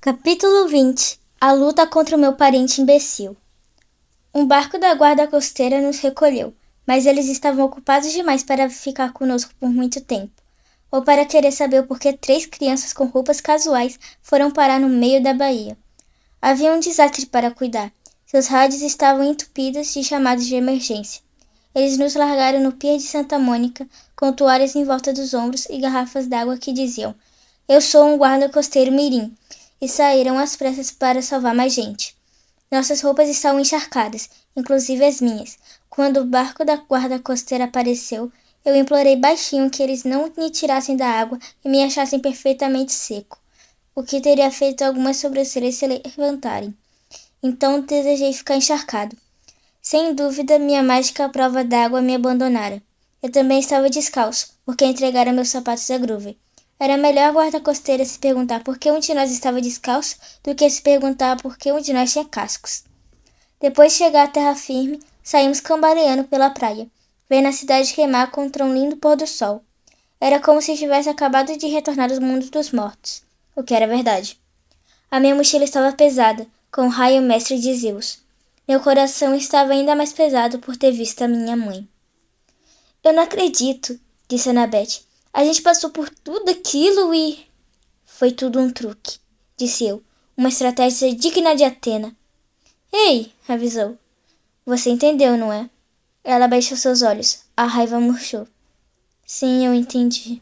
Capítulo 20. A luta contra o meu parente imbecil. Um barco da guarda costeira nos recolheu, mas eles estavam ocupados demais para ficar conosco por muito tempo, ou para querer saber o porquê 3 crianças com roupas casuais foram parar no meio da baía. Havia um desastre para cuidar. Seus rádios estavam entupidos de chamados de emergência. Eles nos largaram no pier de Santa Mônica, com toalhas em volta dos ombros e garrafas d'água que diziam: "Eu sou um guarda costeiro mirim", e saíram às pressas para salvar mais gente. Nossas roupas estavam encharcadas, inclusive as minhas. Quando o barco da guarda costeira apareceu, eu implorei baixinho que eles não me tirassem da água e me achassem perfeitamente seco, o que teria feito algumas sobrancelhas se levantarem. Então desejei ficar encharcado. Sem dúvida, minha mágica prova d'água me abandonara. Eu também estava descalço, porque entregaram meus sapatos a Grover. Era melhor a guarda-costeira se perguntar por que um de nós estava descalço do que se perguntar por que um de nós tinha cascos. Depois de chegar à terra firme, saímos cambaleando pela praia, vendo a cidade queimar contra um lindo pôr-do-sol. Era como se tivesse acabado de retornar do mundo dos mortos, o que era verdade. A minha mochila estava pesada, com o raio mestre de Zeus. Meu coração estava ainda mais pesado por ter visto a minha mãe. "Eu não acredito", disse Annabeth. "A gente passou por tudo aquilo e..." "Foi tudo um truque", disse eu. "Uma estratégia digna de Atena." "Ei", avisou. "Você entendeu, não é?" Ela baixou seus olhos. A raiva murchou. "Sim, eu entendi."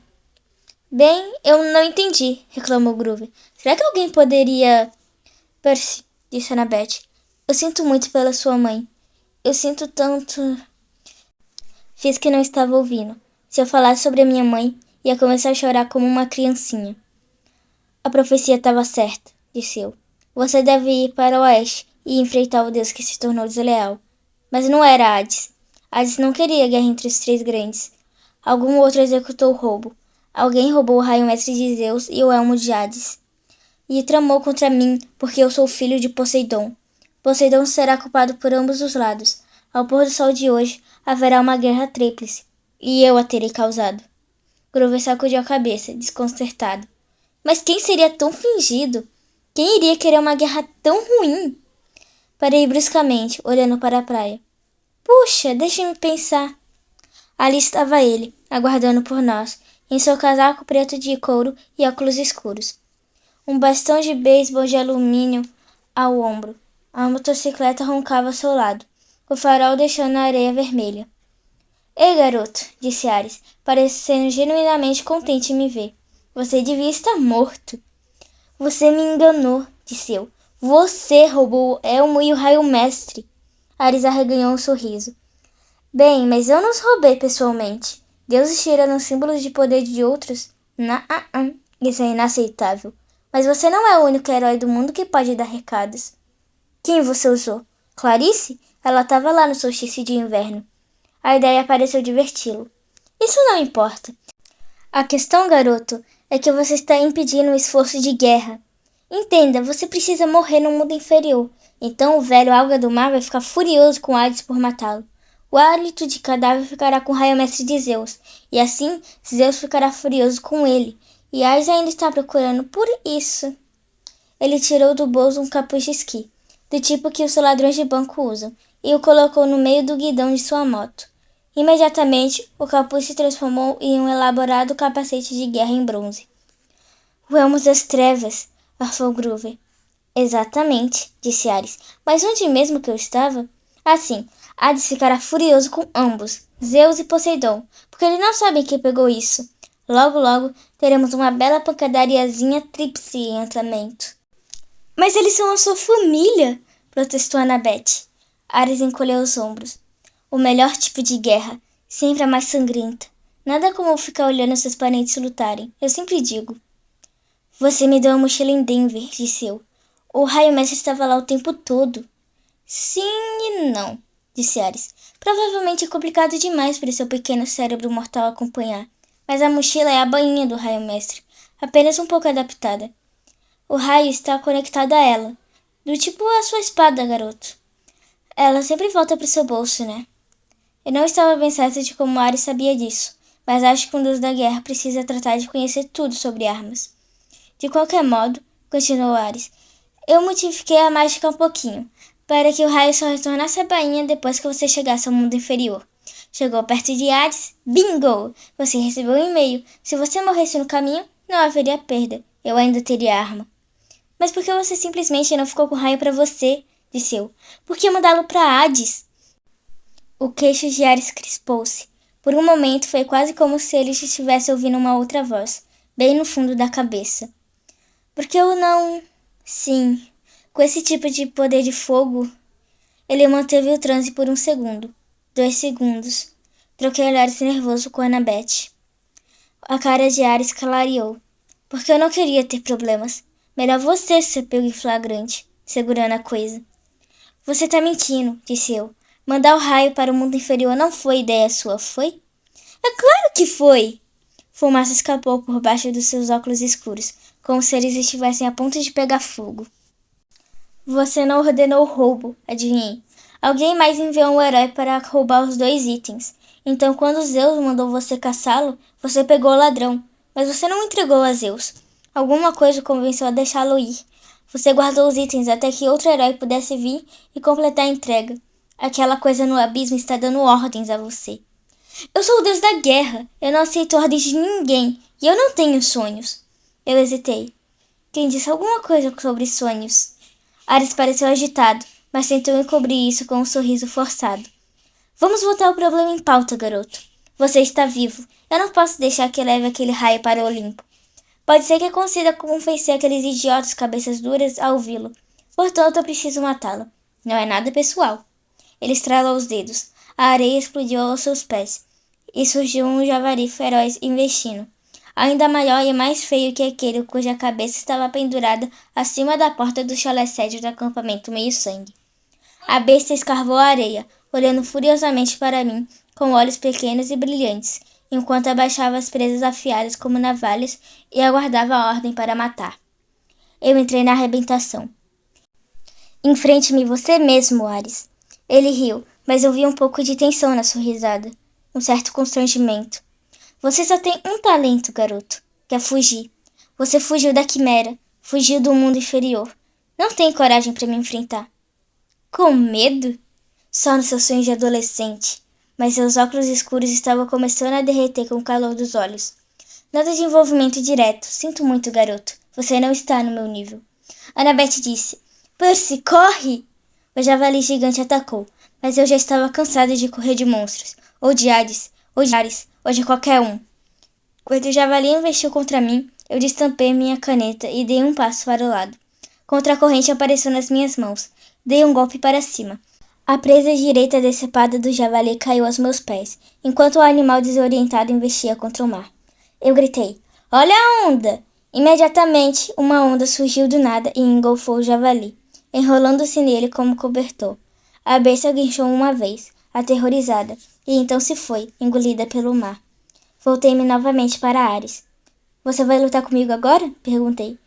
"Bem, eu não entendi", reclamou Grover. "Será que alguém poderia..." "Percy", disse Annabeth. "Eu sinto muito pela sua mãe. Eu sinto tanto..." Fiz que não estava ouvindo. Se eu falasse sobre a minha mãe, ia começar a chorar como uma criancinha. "A profecia estava certa", disse eu. "Você deve ir para o oeste e enfrentar o deus que se tornou desleal." Mas não era Hades. Hades não queria guerra entre os 3 grandes. Algum outro executou o roubo. Alguém roubou o raio mestre de Zeus e o elmo de Hades. E tramou contra mim, porque eu sou filho de Poseidon. Poseidon será culpado por ambos os lados. Ao pôr do sol de hoje, haverá uma guerra tríplice. E eu a terei causado." Grover sacudiu a cabeça, desconcertado. "Mas quem seria tão fingido? Quem iria querer uma guerra tão ruim?" Parei bruscamente, olhando para a praia. "Puxa, deixe-me pensar." Ali estava ele, aguardando por nós, em seu casaco preto de couro e óculos escuros. Um bastão de beisebol de alumínio ao ombro. A motocicleta roncava ao seu lado, o farol deixando a areia vermelha. "Ei, garoto", disse Ares, parecendo genuinamente contente em me ver. "Você devia estar morto." "Você me enganou", disse eu. "Você roubou o elmo e o raio mestre." Ares arreganhou um sorriso. "Bem, mas eu não os roubei pessoalmente. Deuses tirando símbolos de poder de outros? Isso é inaceitável. Mas você não é o único herói do mundo que pode dar recados." "Quem você usou? Clarice? Ela estava lá no solstício de inverno." A ideia pareceu diverti-lo. "Isso não importa. A questão, garoto, é que você está impedindo um esforço de guerra. Entenda, você precisa morrer no mundo inferior. Então o velho alga do mar vai ficar furioso com Hades por matá-lo. O hálito de cadáver ficará com o raio mestre de Zeus. E assim, Zeus ficará furioso com ele. E Hades ainda está procurando por isso." Ele tirou do bolso um capuz de esqui, do tipo que os ladrões de banco usam, e o colocou no meio do guidão de sua moto. Imediatamente, o capuz se transformou em um elaborado capacete de guerra em bronze. "O elmo das trevas", arfou Grover. "Exatamente", disse Ares. "Mas onde mesmo que eu estava?" "Assim, Hades ficará furioso com ambos, Zeus e Poseidon, porque eles não sabem quem pegou isso. Logo, logo, teremos uma bela pancadariazinha tríplice em andamento." "Mas eles são a sua família", protestou Annabeth. Ares encolheu os ombros. "O melhor tipo de guerra, sempre a mais sangrenta. Nada como ficar olhando seus parentes lutarem, eu sempre digo." "Você me deu a mochila em Denver", disse eu. "O raio mestre estava lá o tempo todo." "Sim e não", disse Ares. "Provavelmente é complicado demais para o seu pequeno cérebro mortal acompanhar. Mas a mochila é a bainha do raio mestre, apenas um pouco adaptada. O raio está conectado a ela, do tipo a sua espada, garoto. Ela sempre volta para o seu bolso, né?" Eu não estava bem certa de como Ares sabia disso, mas acho que um deus da guerra precisa tratar de conhecer tudo sobre armas. De qualquer modo, continuou Ares. Eu modifiquei a mágica um pouquinho, para que o raio só retornasse à bainha depois que você chegasse ao mundo inferior. Chegou perto de Hades, bingo! Você recebeu um e-mail. Se você morresse no caminho, não haveria perda. Eu ainda teria arma. Mas por que você simplesmente não ficou com o raio para você? Disse eu. Por que mandá-lo para Hades? O queixo de Ares crispou-se. Por um momento foi quase como se ele estivesse ouvindo uma outra voz, bem no fundo da cabeça. Porque eu não... Sim, com esse tipo de poder de fogo... Ele manteve o transe por 1 segundo. 2 segundos. Troquei olhares nervoso com Annabeth. A cara de Ares clareou. Porque eu não queria ter problemas. Melhor você ser pego em flagrante, segurando a coisa. Você tá mentindo, disse eu. Mandar o raio para o mundo inferior não foi ideia sua, foi? É claro que foi! Fumaça escapou por baixo dos seus óculos escuros, como se eles estivessem a ponto de pegar fogo. Você não ordenou o roubo, adivinhei. Alguém mais enviou um herói para roubar os 2 itens. Então, quando Zeus mandou você caçá-lo, você pegou o ladrão. Mas você não entregou a Zeus. Alguma coisa o convenceu a deixá-lo ir. Você guardou os itens até que outro herói pudesse vir e completar a entrega. Aquela coisa no abismo está dando ordens a você. Eu sou o deus da guerra. Eu não aceito ordens de ninguém. E eu não tenho sonhos. Eu hesitei. Quem disse alguma coisa sobre sonhos? Ares pareceu agitado, mas tentou encobrir isso com um sorriso forçado. Vamos botar o problema em pauta, garoto. Você está vivo. Eu não posso deixar que leve aquele raio para o Olimpo. Pode ser que eu consiga convencer aqueles idiotas cabeças duras a ouvi-lo. Portanto, eu preciso matá-lo. Não é nada pessoal. Ele estralou os dedos. A areia explodiu aos seus pés. E surgiu um javari feroz investindo. Ainda maior e mais feio que aquele cuja cabeça estava pendurada acima da porta do chalé sede do acampamento Meio-Sangue. A besta escarvou a areia, olhando furiosamente para mim, com olhos pequenos e brilhantes, enquanto abaixava as presas afiadas como navalhas e aguardava a ordem para matar. Eu entrei na arrebentação. Enfrente-me você mesmo, Ares. Ele riu, mas eu vi um pouco de tensão na sua risada, um certo constrangimento. Você só tem um talento, garoto, que é fugir. Você fugiu da quimera, fugiu do mundo inferior. Não tem coragem para me enfrentar. Com medo? Só nos seus sonhos de adolescente. Mas seus óculos escuros estavam começando a derreter com o calor dos olhos. Nada de envolvimento direto. Sinto muito, garoto. Você não está no meu nível. Annabeth disse. Percy, corre! O javali gigante atacou, mas eu já estava cansada de correr de monstros. Ou de Hades, ou de qualquer um. Quando o javali investiu contra mim, eu destampei minha caneta e dei um passo para o lado. Contra-corrente apareceu nas minhas mãos. Dei um golpe para cima. A presa direita decepada do javali caiu aos meus pés, enquanto o animal desorientado investia contra o mar. Eu gritei, olha a onda! Imediatamente, uma onda surgiu do nada e engolfou o javali, enrolando-se nele como cobertor. A besta guinchou uma vez, aterrorizada, e então se foi, engolida pelo mar. Voltei-me novamente para Ares. Você vai lutar comigo agora? Perguntei.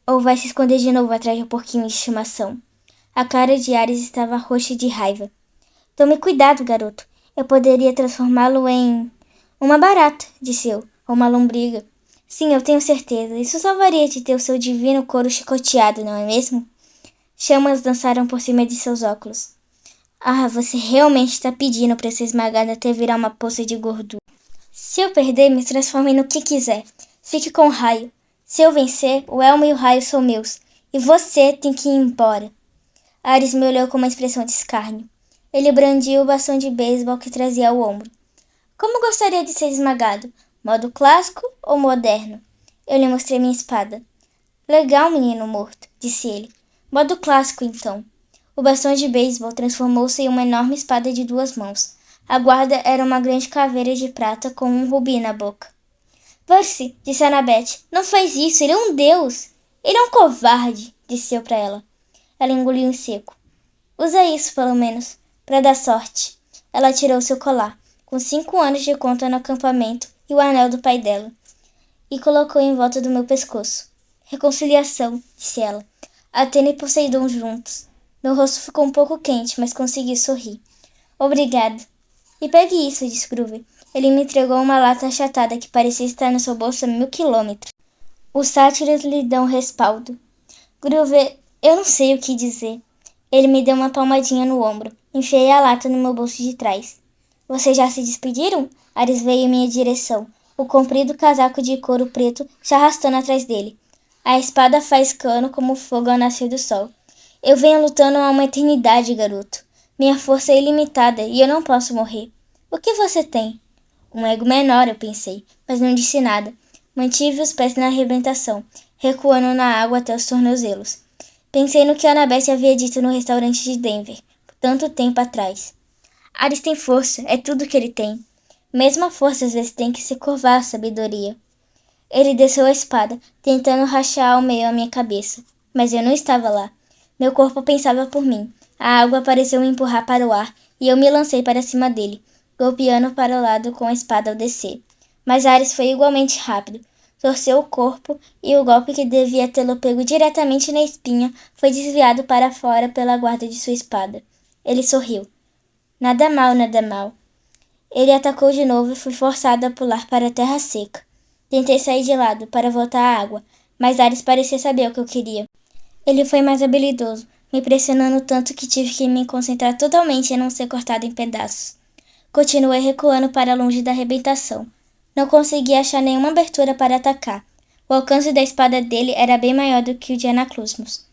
Ou vai se esconder de novo atrás do porquinho de estimação? A cara de Ares estava roxa de raiva. Tome cuidado, garoto. Eu poderia transformá-lo em... uma barata, disse eu, ou uma lombriga. Sim, eu tenho certeza. Isso salvaria de ter o seu divino couro chicoteado, não é mesmo? Chamas dançaram por cima de seus óculos. Ah, você realmente está pedindo para ser esmagada até virar uma poça de gordura. Se eu perder, me transforme no que quiser. Fique com o raio. Se eu vencer, o elmo e o raio são meus. E você tem que ir embora. Ares me olhou com uma expressão de escárnio. Ele brandiu o bastão de beisebol que trazia ao ombro. Como gostaria de ser esmagado? Modo clássico ou moderno? Eu lhe mostrei minha espada. Legal, menino morto, disse ele. Modo clássico, então. O bastão de beisebol transformou-se em uma enorme espada de 2 mãos. A guarda era uma grande caveira de prata com um rubi na boca. Percy, disse Annabeth, não faz isso, ele é um deus. Ele é um covarde, disse eu para ela. Ela engoliu em seco. Usa isso, pelo menos, para dar sorte. Ela tirou seu colar, com 5 anos de conta no acampamento e o anel do pai dela, e colocou em volta do meu pescoço. Reconciliação, disse ela. Atena e Poseidon juntos. Meu rosto ficou um pouco quente, mas consegui sorrir. Obrigado. E pegue isso, disse Grover. Ele me entregou uma lata achatada que parecia estar no seu bolso a 1000 quilômetros. Os sátiros lhe dão respaldo. Groover, eu não sei o que dizer. Ele me deu uma palmadinha no ombro. Enfiei a lata no meu bolso de trás. Vocês já se despediram? Ares veio em minha direção, o comprido casaco de couro preto se arrastando atrás dele. A espada faiscando como fogo ao nascer do sol. Eu venho lutando há uma eternidade, garoto. Minha força é ilimitada e eu não posso morrer. O que você tem? Um ego menor, eu pensei, mas não disse nada. Mantive os pés na arrebentação, recuando na água até os tornozelos. Pensei no que Annabeth havia dito no restaurante de Denver, tanto tempo atrás. Ares tem força, é tudo que ele tem. Mesmo a força às vezes tem que se curvar à sabedoria. Ele desceu a espada, tentando rachar ao meio a minha cabeça. Mas eu não estava lá. Meu corpo pensava por mim. A água pareceu me empurrar para o ar e eu me lancei para cima dele, golpeando para o lado com a espada ao descer. Mas Ares foi igualmente rápido. Torceu o corpo e o golpe que devia tê-lo pego diretamente na espinha foi desviado para fora pela guarda de sua espada. Ele sorriu. Nada mal, nada mal. Ele atacou de novo e fui forçado a pular para a terra seca. Tentei sair de lado para voltar à água, mas Ares parecia saber o que eu queria. Ele foi mais habilidoso, me pressionando tanto que tive que me concentrar totalmente em não ser cortado em pedaços. Continuei recuando para longe da arrebentação. Não consegui achar nenhuma abertura para atacar. O alcance da espada dele era bem maior do que o de Anaclusmus.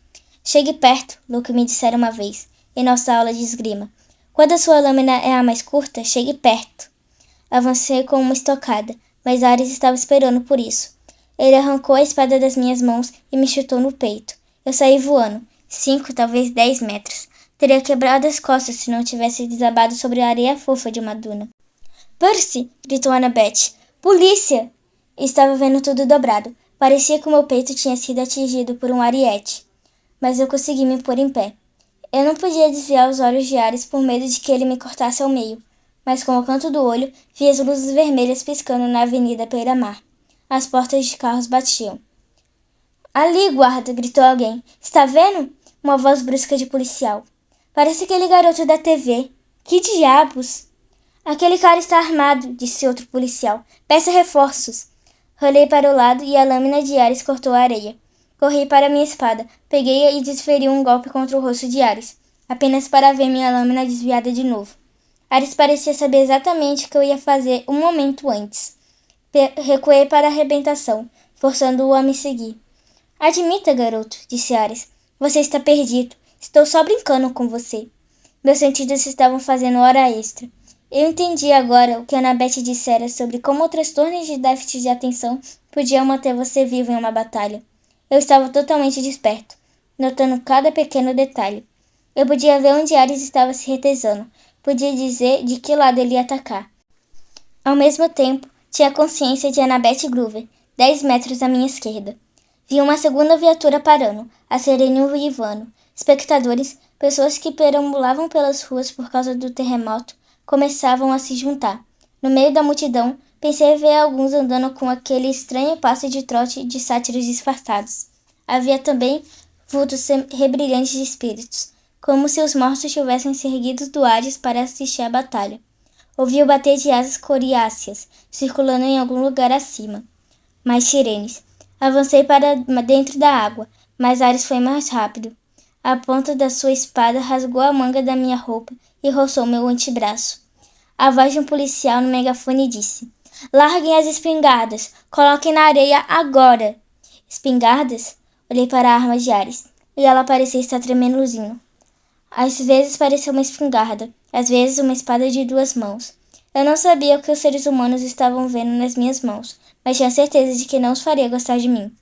Chegue perto, Luke me dissera uma vez, em nossa aula de esgrima. Quando a sua lâmina é a mais curta, chegue perto. Avancei com uma estocada, mas Ares estava esperando por isso. Ele arrancou a espada das minhas mãos e me chutou no peito. Eu saí voando, 5, talvez 10 metros. Teria quebrado as costas se não tivesse desabado sobre a areia fofa de uma duna. Percy! Gritou Annabeth. Polícia! Estava vendo tudo dobrado. Parecia que o meu peito tinha sido atingido por um ariete. Mas eu consegui me pôr em pé. Eu não podia desviar os olhos de Ares por medo de que ele me cortasse ao meio, mas com o canto do olho vi as luzes vermelhas piscando na avenida Beira-Mar. As portas de carros batiam. Ali, guarda! Gritou alguém. Está vendo? Uma voz brusca de policial. Parece aquele garoto da TV. Que diabos! Aquele cara está armado, disse outro policial. Peça reforços. Rolei para o lado e a lâmina de Ares cortou a areia. Corri para minha espada, peguei-a e desferi um golpe contra o rosto de Ares, apenas para ver minha lâmina desviada de novo. Ares parecia saber exatamente o que eu ia fazer um momento antes. Recuei para a arrebentação, forçando-o a me seguir. Admita, garoto, disse Ares. Você está perdido. Estou só brincando com você. Meus sentidos estavam fazendo hora extra. Eu entendi agora o que Annabeth dissera sobre como o transtorno de déficit de atenção podia manter você vivo em uma batalha. Eu estava totalmente desperto, notando cada pequeno detalhe. Eu podia ver onde Ares estava se retesando, podia dizer de que lado ele ia atacar. Ao mesmo tempo, tinha consciência de Annabeth Groover, 10 metros à minha esquerda. Vi uma segunda viatura parando, a serene uivando. Espectadores, pessoas que perambulavam pelas ruas por causa do terremoto, começavam a se juntar. No meio da multidão, pensei ver alguns andando com aquele estranho passo de trote de sátiros disfarçados. Havia também vultos rebrilhantes de espíritos, como se os mortos tivessem se erguido do Hades para assistir à batalha. Ouvi o bater de asas coriáceas, circulando em algum lugar acima. Mais sirenes. Avancei para dentro da água, mas Ares foi mais rápido. A ponta da sua espada rasgou a manga da minha roupa e roçou meu antebraço. A voz de um policial no megafone disse: Larguem as espingardas! Coloquem na areia agora! Espingardas? Olhei para a arma de Ares, e ela parecia estar tremeluzinho. Às vezes parecia uma espingarda, às vezes uma espada de 2 mãos. Eu não sabia o que os seres humanos estavam vendo nas minhas mãos, mas tinha certeza de que não os faria gostar de mim.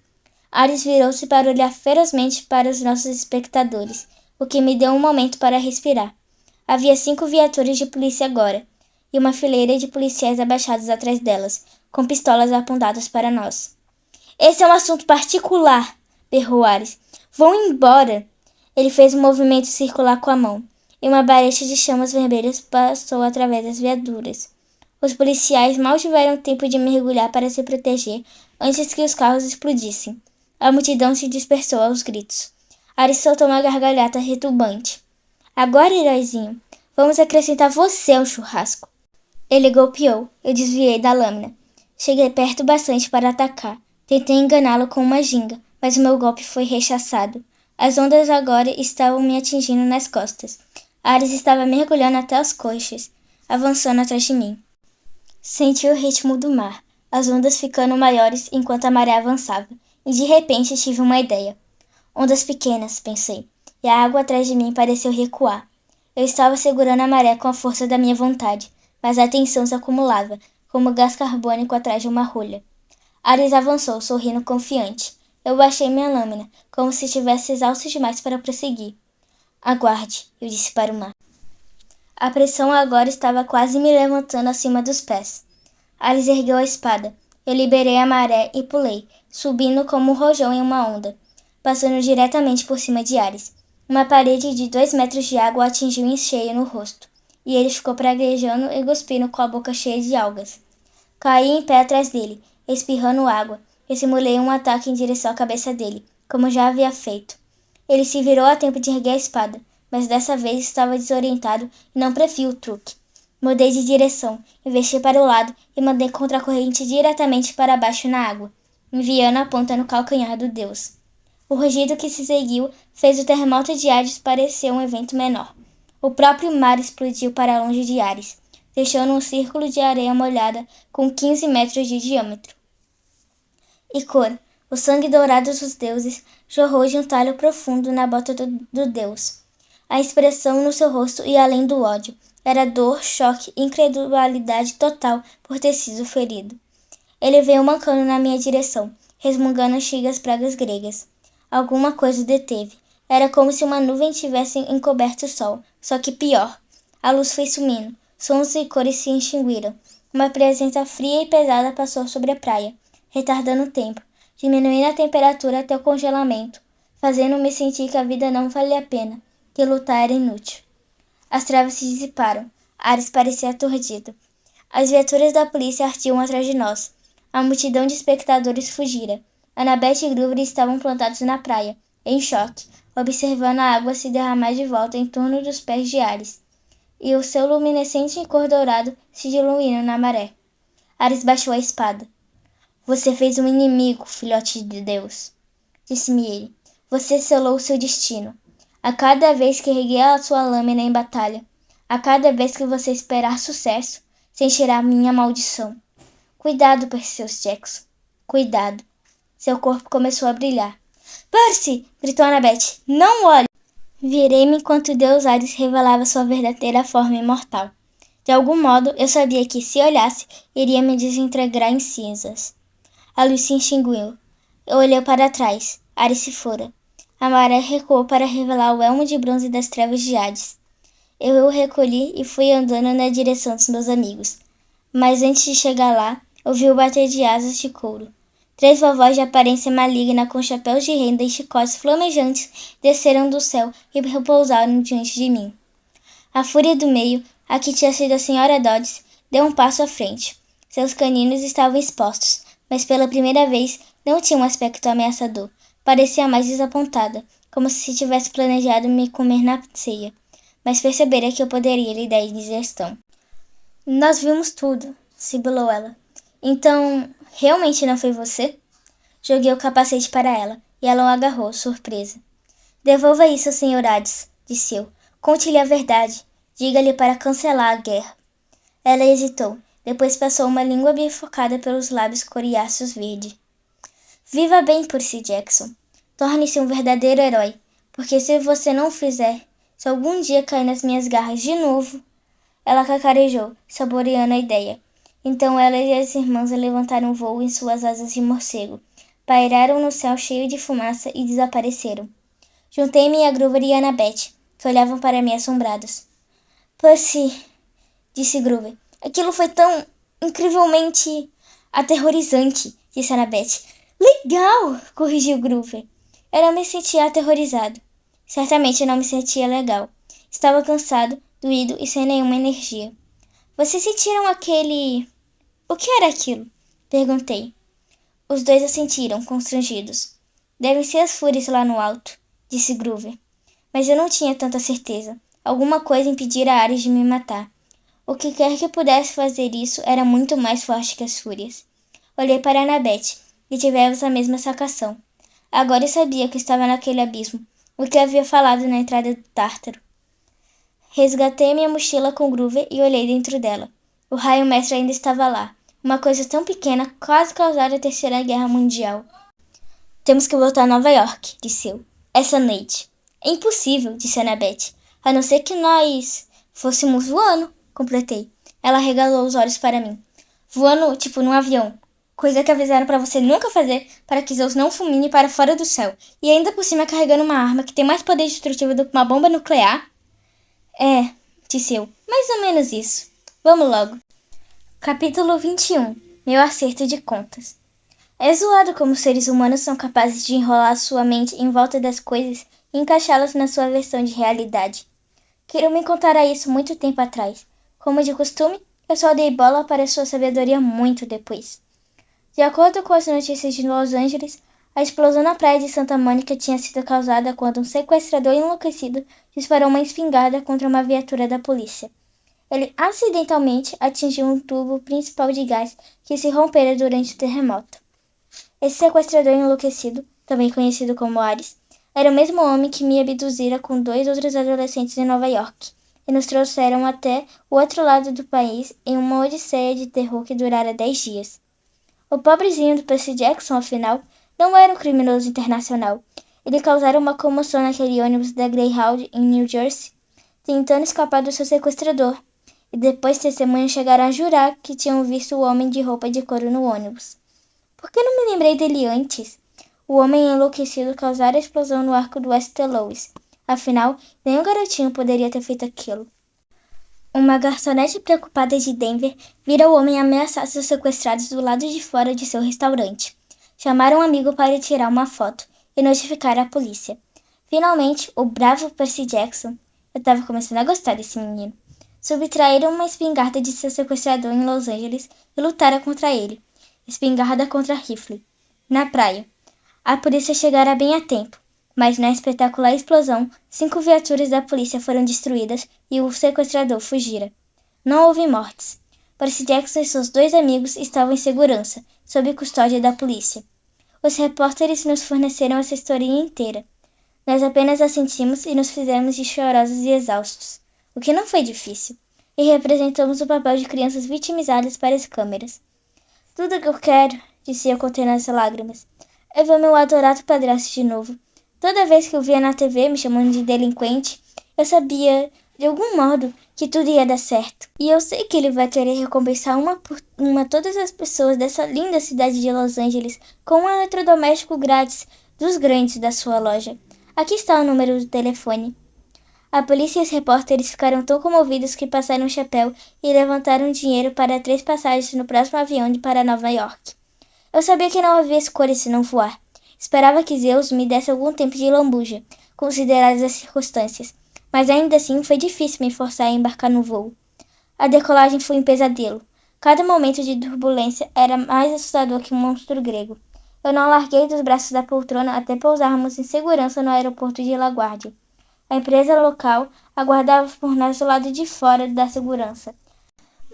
Ares virou-se para olhar ferozmente para os nossos espectadores, o que me deu um momento para respirar. Havia 5 viaturas de polícia agora, e uma fileira de policiais abaixados atrás delas, com pistolas apontadas para nós. Esse é um assunto particular, berrou Ares. Vão embora! Ele fez um movimento circular com a mão, e uma barete de chamas vermelhas passou através das viaturas. Os policiais mal tiveram tempo de mergulhar para se proteger antes que os carros explodissem. A multidão se dispersou aos gritos. Ares soltou uma gargalhada retumbante. Agora, heróizinho, vamos acrescentar você ao churrasco. Ele golpeou. Eu desviei da lâmina. Cheguei perto bastante para atacar. Tentei enganá-lo com uma ginga, mas o meu golpe foi rechaçado. As ondas agora estavam me atingindo nas costas. Ares estava mergulhando até as coxas, avançando atrás de mim. Senti o ritmo do mar, as ondas ficando maiores enquanto a maré avançava, e de repente tive uma ideia. Ondas pequenas, pensei, e a água atrás de mim pareceu recuar. Eu estava segurando a maré com a força da minha vontade, mas a tensão se acumulava, como gás carbônico atrás de uma rolha. Ares avançou, sorrindo confiante. Eu baixei minha lâmina, como se estivesse exausto demais para prosseguir. Aguarde, eu disse para o mar. A pressão agora estava quase me levantando acima dos pés. Ares ergueu a espada. Eu liberei a maré e pulei, subindo como um rojão em uma onda, passando diretamente por cima de Ares. Uma parede de 2 metros de água o atingiu em cheio no rosto, e ele ficou praguejando e cuspindo com a boca cheia de algas. Caí em pé atrás dele, espirrando água, e simulei um ataque em direção à cabeça dele, como já havia feito. Ele se virou a tempo de erguer a espada, mas dessa vez estava desorientado e não previu o truque. Mudei de direção, investi para o lado e mandei contra a corrente diretamente para baixo na água, enviando a ponta no calcanhar do deus. O rugido que se seguiu fez o terremoto de Hades parecer um evento menor. O próprio mar explodiu para longe de Ares, deixando um círculo de areia molhada com 15 metros de diâmetro. E Cor, o sangue dourado dos deuses, jorrou de um talho profundo na bota do deus. A expressão no seu rosto ia além do ódio. Era dor, choque e incredulidade total por ter sido ferido. Ele veio mancando na minha direção, resmungando antigas pragas gregas. Alguma coisa o deteve. Era como se uma nuvem tivesse encoberto o sol, só que pior. A luz foi sumindo, sons e cores se extinguiram. Uma presença fria e pesada passou sobre a praia, retardando o tempo, diminuindo a temperatura até o congelamento, fazendo-me sentir que a vida não valia a pena, que lutar era inútil. As trevas se dissiparam. Ares parecia aturdido. As viaturas da polícia artiam atrás de nós. A multidão de espectadores fugira. Annabeth e Grover estavam plantados na praia, em choque, observando a água se derramar de volta em torno dos pés de Ares, e o seu luminescente cor dourado se diluindo na maré. Ares baixou a espada. Você fez um inimigo, filhote de Deus, disse-me ele. Você selou o seu destino. A cada vez que erguer a sua lâmina em batalha, a cada vez que você esperar sucesso, sentirá minha maldição. Cuidado, Perseus Jackson. Cuidado. Seu corpo começou a brilhar. Percy! Gritou Annabeth. Não olhe! Virei-me enquanto o deus Ares revelava sua verdadeira forma imortal. De algum modo, eu sabia que, se olhasse, iria me desintegrar em cinzas. A luz se extinguiu. Eu olhei para trás. Ares se fora. A maré recuou para revelar o elmo de bronze das trevas de Hades. Eu o recolhi e fui andando na direção dos meus amigos. Mas antes de chegar lá, ouvi o bater de asas de couro. 3 vovós de aparência maligna com chapéus de renda e chicotes flamejantes desceram do céu e repousaram diante de mim. A fúria do meio, a que tinha sido a senhora Dodds, deu um passo à frente. Seus caninos estavam expostos, mas pela primeira vez não tinha um aspecto ameaçador. Parecia mais desapontada, como se tivesse planejado me comer na ceia, mas percebera que eu poderia lhe dar indigestão. Nós vimos tudo, sibilou ela. Então, realmente não foi você? Joguei o capacete para ela, e ela o agarrou, surpresa. Devolva isso, Sr. Hades, disse eu. Conte-lhe a verdade. Diga-lhe para cancelar a guerra. Ela hesitou, depois passou uma língua bifurcada pelos lábios coriáceos verde. Viva bem, Percy Jackson. Torne-se um verdadeiro herói, porque se você não o fizer, se algum dia cair nas minhas garras de novo... Ela cacarejou, saboreando a ideia. Então ela e as irmãs levantaram voo em suas asas de morcego, pairaram no céu cheio de fumaça e desapareceram. Juntei-me a Grover e a Annabeth, que olhavam para mim assombrados. Percy, disse Grover. Aquilo foi tão incrivelmente aterrorizante, disse Annabeth. Legal, corrigiu Grover. Eu não me sentia aterrorizado. Certamente eu não me sentia legal. Estava cansado, doído e sem nenhuma energia. Vocês sentiram aquele... O que era aquilo? Perguntei. Os dois assentiram, constrangidos. Devem ser as fúrias lá no alto, disse Grover. Mas eu não tinha tanta certeza. Alguma coisa impedira Ares de me matar. O que quer que pudesse fazer isso era muito mais forte que as fúrias. Olhei para Annabeth e tivemos a mesma sacação. Agora eu sabia que estava naquele abismo, o que havia falado na entrada do Tártaro. Resgatei minha mochila com Groover e olhei dentro dela. O raio mestre ainda estava lá. Uma coisa tão pequena quase causara a Terceira Guerra Mundial. Temos que voltar a Nova York, disse eu. Essa noite. É impossível, disse Annabeth. A não ser que nós fôssemos voando, completei. Ela regalou os olhos para mim. Voando, tipo, num avião. Coisa que avisaram para você nunca fazer para que Zeus não fulmine para fora do céu. E ainda por cima carregando uma arma que tem mais poder destrutivo do que uma bomba nuclear. É, disse eu. Mais ou menos isso. Vamos logo. Capítulo 21. Meu acerto de contas. É zoado como os seres humanos são capazes de enrolar sua mente em volta das coisas e encaixá-las na sua versão de realidade. Queriam me contar isso muito tempo atrás. Como de costume, eu só dei bola para sua sabedoria muito depois. De acordo com as notícias de Los Angeles, a explosão na praia de Santa Mônica tinha sido causada quando um sequestrador enlouquecido disparou uma espingarda contra uma viatura da polícia. Ele acidentalmente atingiu um tubo principal de gás que se rompera durante o terremoto. Esse sequestrador enlouquecido, também conhecido como Ares, era o mesmo homem que me abduzira com 2 outros adolescentes em Nova York e nos trouxeram até o outro lado do país em uma odisseia de terror que durara 10 dias. O pobrezinho do Percy Jackson, afinal, não era um criminoso internacional. Ele causara uma comoção naquele ônibus da Greyhound em New Jersey, tentando escapar do seu sequestrador, e depois testemunhas chegaram a jurar que tinham visto o homem de roupa de couro no ônibus. Por que não me lembrei dele antes? O homem enlouquecido causara a explosão no arco do West Lois. Afinal, nenhum garotinho poderia ter feito aquilo. Uma garçonete preocupada de Denver vira o homem ameaçar seus sequestrados do lado de fora de seu restaurante. Chamaram um amigo para tirar uma foto e notificar a polícia. Finalmente, o bravo Percy Jackson, eu estava começando a gostar desse menino, subtraíram uma espingarda de seu sequestrador em Los Angeles e lutaram contra ele. Espingarda contra rifle. Na praia. A polícia chegara bem a tempo, mas na espetacular explosão, 5 viaturas da polícia foram destruídas e o sequestrador fugira. Não houve mortes. Percy Jackson e seus 2 amigos estavam em segurança, sob custódia da polícia. Os repórteres nos forneceram essa história inteira. Nós apenas assentimos e nos fizemos de chorosos e exaustos, o que não foi difícil, e representamos o papel de crianças vitimizadas para as câmeras. Tudo que eu quero, disse eu contendo as lágrimas, é ver meu adorado padrasto de novo. Toda vez que eu via na TV me chamando de delinquente, eu sabia, de algum modo, que tudo ia dar certo. E eu sei que ele vai querer recompensar uma por uma todas as pessoas dessa linda cidade de Los Angeles com um eletrodoméstico grátis dos grandes da sua loja. Aqui está o número do telefone. A polícia e os repórteres ficaram tão comovidos que passaram o chapéu e levantaram dinheiro para 3 passagens no próximo avião para Nova York. Eu sabia que não havia escolha senão voar. Esperava que Zeus me desse algum tempo de lambuja, consideradas as circunstâncias, mas ainda assim foi difícil me forçar a embarcar no voo. A decolagem foi um pesadelo. Cada momento de turbulência era mais assustador que um monstro grego. Eu não larguei dos braços da poltrona até pousarmos em segurança no aeroporto de LaGuardia. A empresa local aguardava por nós do lado de fora da segurança.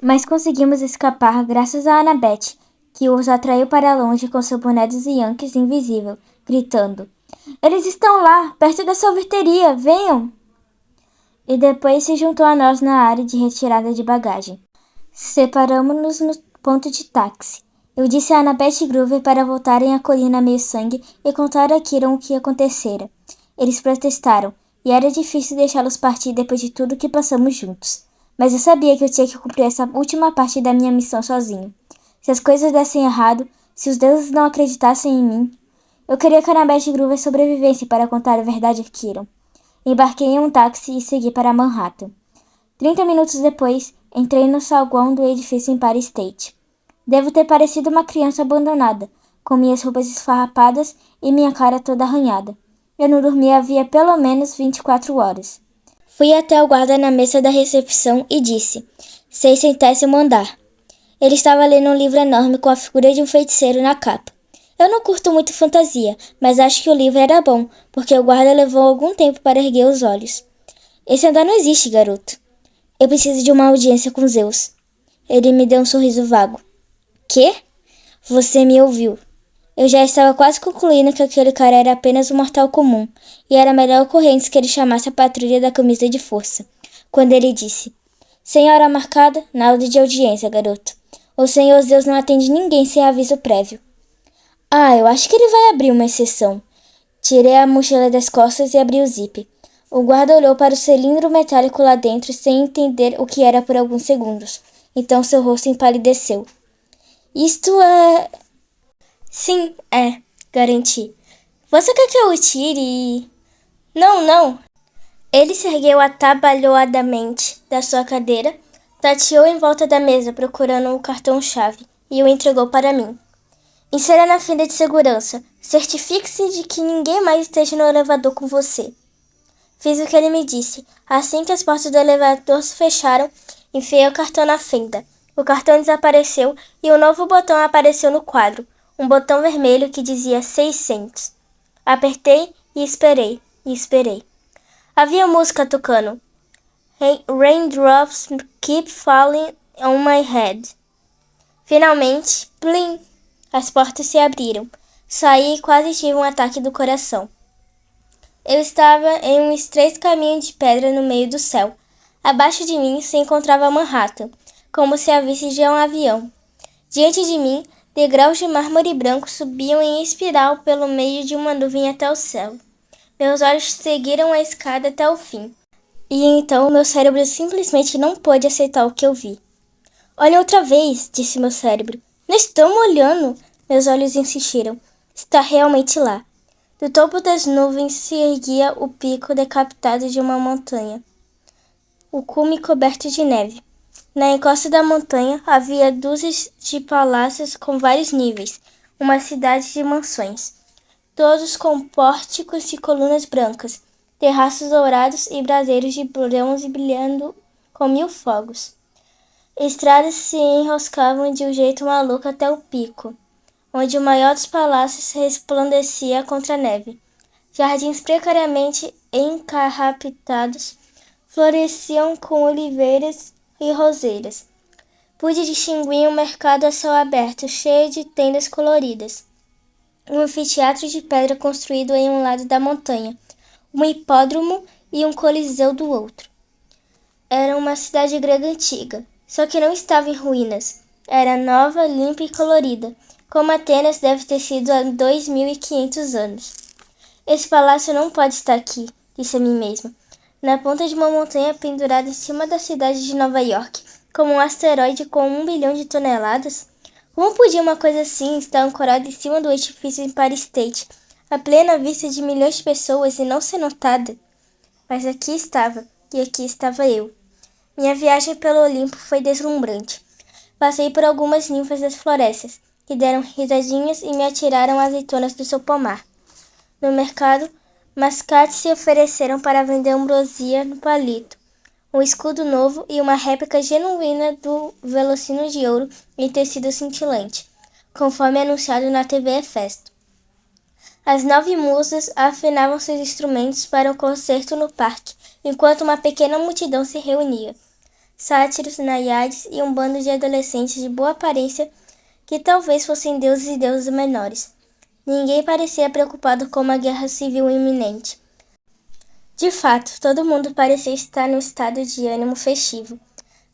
Mas conseguimos escapar graças a Annabeth, que os atraiu para longe com seu boné dos Yankees invisível, gritando: "Eles estão lá, perto da sorveteria, venham!" E depois se juntou a nós na área de retirada de bagagem. Separamos-nos no ponto de táxi. Eu disse a Annabeth e Groover para voltarem à colina meio-sangue e contar a Kiron o que acontecera. Eles protestaram, e era difícil deixá-los partir depois de tudo que passamos juntos. Mas eu sabia que eu tinha que cumprir essa última parte da minha missão sozinho. Se as coisas dessem errado, se os deuses não acreditassem em mim, eu queria que Annabeth e Groover sobrevivessem para contar a verdade a Kiron. Embarquei em um táxi e segui para Manhattan. 30 minutos depois, entrei no saguão do edifício Empire State. Devo ter parecido uma criança abandonada, com minhas roupas esfarrapadas e minha cara toda arranhada. Eu não dormia havia pelo menos 24 horas. Fui até o guarda na mesa da recepção e disse: 600º andar. Ele estava lendo um livro enorme com a figura de um feiticeiro na capa. Eu não curto muito fantasia, mas acho que o livro era bom, porque o guarda levou algum tempo para erguer os olhos. Esse andar não existe, garoto. Eu preciso de uma audiência com Zeus. Ele me deu um sorriso vago. Quê? Você me ouviu. Eu já estava quase concluindo que aquele cara era apenas um mortal comum, e era melhor ocorrência que ele chamasse a patrulha da camisa de força, quando ele disse: Senhora marcada, nada de audiência, garoto. O Senhor Deus não atende ninguém sem aviso prévio. Ah, eu acho que ele vai abrir uma exceção. Tirei a mochila das costas e abri o zíper. O guarda olhou para o cilindro metálico lá dentro sem entender o que era por alguns segundos. Então seu rosto empalideceu. Isto é... Sim, é, garanti. Você quer que eu o tire? Não, não. Ele se ergueu atabalhoadamente da sua cadeira, tateou em volta da mesa procurando o cartão-chave e o entregou para mim. Insira na fenda de segurança. Certifique-se de que ninguém mais esteja no elevador com você. Fiz o que ele me disse. Assim que as portas do elevador se fecharam, enfiei o cartão na fenda. O cartão desapareceu e um novo botão apareceu no quadro. Um botão vermelho que dizia 600. Apertei e esperei, e esperei. Havia música tocando. Raindrops keep falling on my head. Finalmente, plim! As portas se abriram. Saí e quase tive um ataque do coração. Eu estava em um estreito caminho de pedra no meio do céu. Abaixo de mim se encontrava Manhattan, como se a visse de um avião. Diante de mim, degraus de mármore branco subiam em espiral pelo meio de uma nuvem até o céu. Meus olhos seguiram a escada até o fim. E então meu cérebro simplesmente não pôde aceitar o que eu vi. Olha outra vez, disse meu cérebro. Não estamos olhando. Meus olhos insistiram. Está realmente lá. Do topo das nuvens se erguia o pico decapitado de uma montanha, o cume coberto de neve. Na encosta da montanha havia dúzias de palácios com vários níveis, uma cidade de mansões, todos com pórticos e colunas brancas, terraços dourados e braseiros de bronze brilhando com 1000 fogos. Estradas se enroscavam de um jeito maluco até o pico, onde o maior dos palácios resplandecia contra a neve. Jardins precariamente encarrapitados floresciam com oliveiras e roseiras. Pude distinguir um mercado a céu aberto, cheio de tendas coloridas. Um anfiteatro de pedra construído em um lado da montanha, um hipódromo e um coliseu do outro. Era uma cidade grega antiga, só que não estava em ruínas. Era nova, limpa e colorida, como Atenas deve ter sido há 2500 anos. Esse palácio não pode estar aqui, disse a mim mesma, na ponta de uma montanha pendurada em cima da cidade de Nova York, como um asteroide com 1 bilhão de toneladas. Como podia uma coisa assim estar ancorada em cima do edifício Empire State, à plena vista de milhões de pessoas e não ser notada? Mas aqui estava, e aqui estava eu. Minha viagem pelo Olimpo foi deslumbrante. Passei por algumas ninfas das florestas, que deram risadinhas e me atiraram azeitonas do seu pomar. No mercado, mascates se ofereceram para vender ambrosia no palito, um escudo novo e uma réplica genuína do velocino de ouro em tecido cintilante, conforme anunciado na TV Hefesto. As 9 musas afinavam seus instrumentos para um concerto no parque, enquanto uma pequena multidão se reunia. Sátiros, naiades e um bando de adolescentes de boa aparência que talvez fossem deuses e deusas menores. Ninguém parecia preocupado com uma guerra civil iminente. De fato, todo mundo parecia estar num estado de ânimo festivo.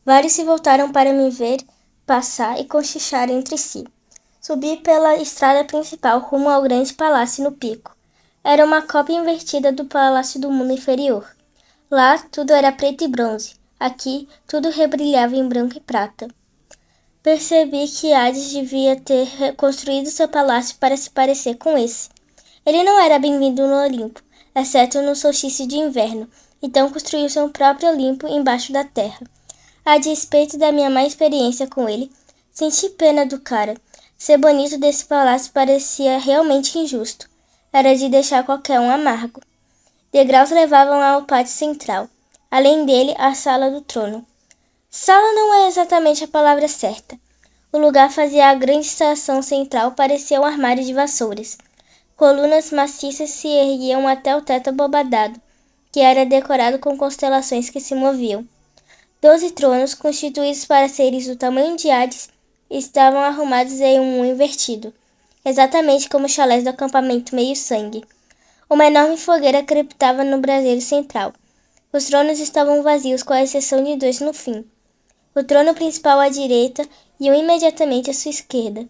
Vários se voltaram para me ver passar e cochichar entre si. Subi pela estrada principal rumo ao grande palácio no pico. Era uma cópia invertida do palácio do mundo inferior. Lá, tudo era preto e bronze. Aqui, tudo rebrilhava em branco e prata. Percebi que Hades devia ter reconstruído seu palácio para se parecer com esse. Ele não era bem-vindo no Olimpo, exceto no solstício de inverno, então construiu seu próprio Olimpo embaixo da terra. A despeito da minha má experiência com ele, senti pena do cara. Ser bonito desse palácio parecia realmente injusto. Era de deixar qualquer um amargo. Degraus levavam ao pátio central. Além dele, a sala do trono. Sala não é exatamente a palavra certa. O lugar fazia a grande estação central parecer um armário de vassouras. Colunas maciças se erguiam até o teto abobadado, que era decorado com constelações que se moviam. 12 tronos, constituídos para seres do tamanho de Hades, estavam arrumados em um invertido. exatamente como os chalés do acampamento meio-sangue. Uma enorme fogueira crepitava no braseiro central. Os tronos estavam vazios, com a exceção de 2 no fim. O trono principal à direita e um imediatamente à sua esquerda.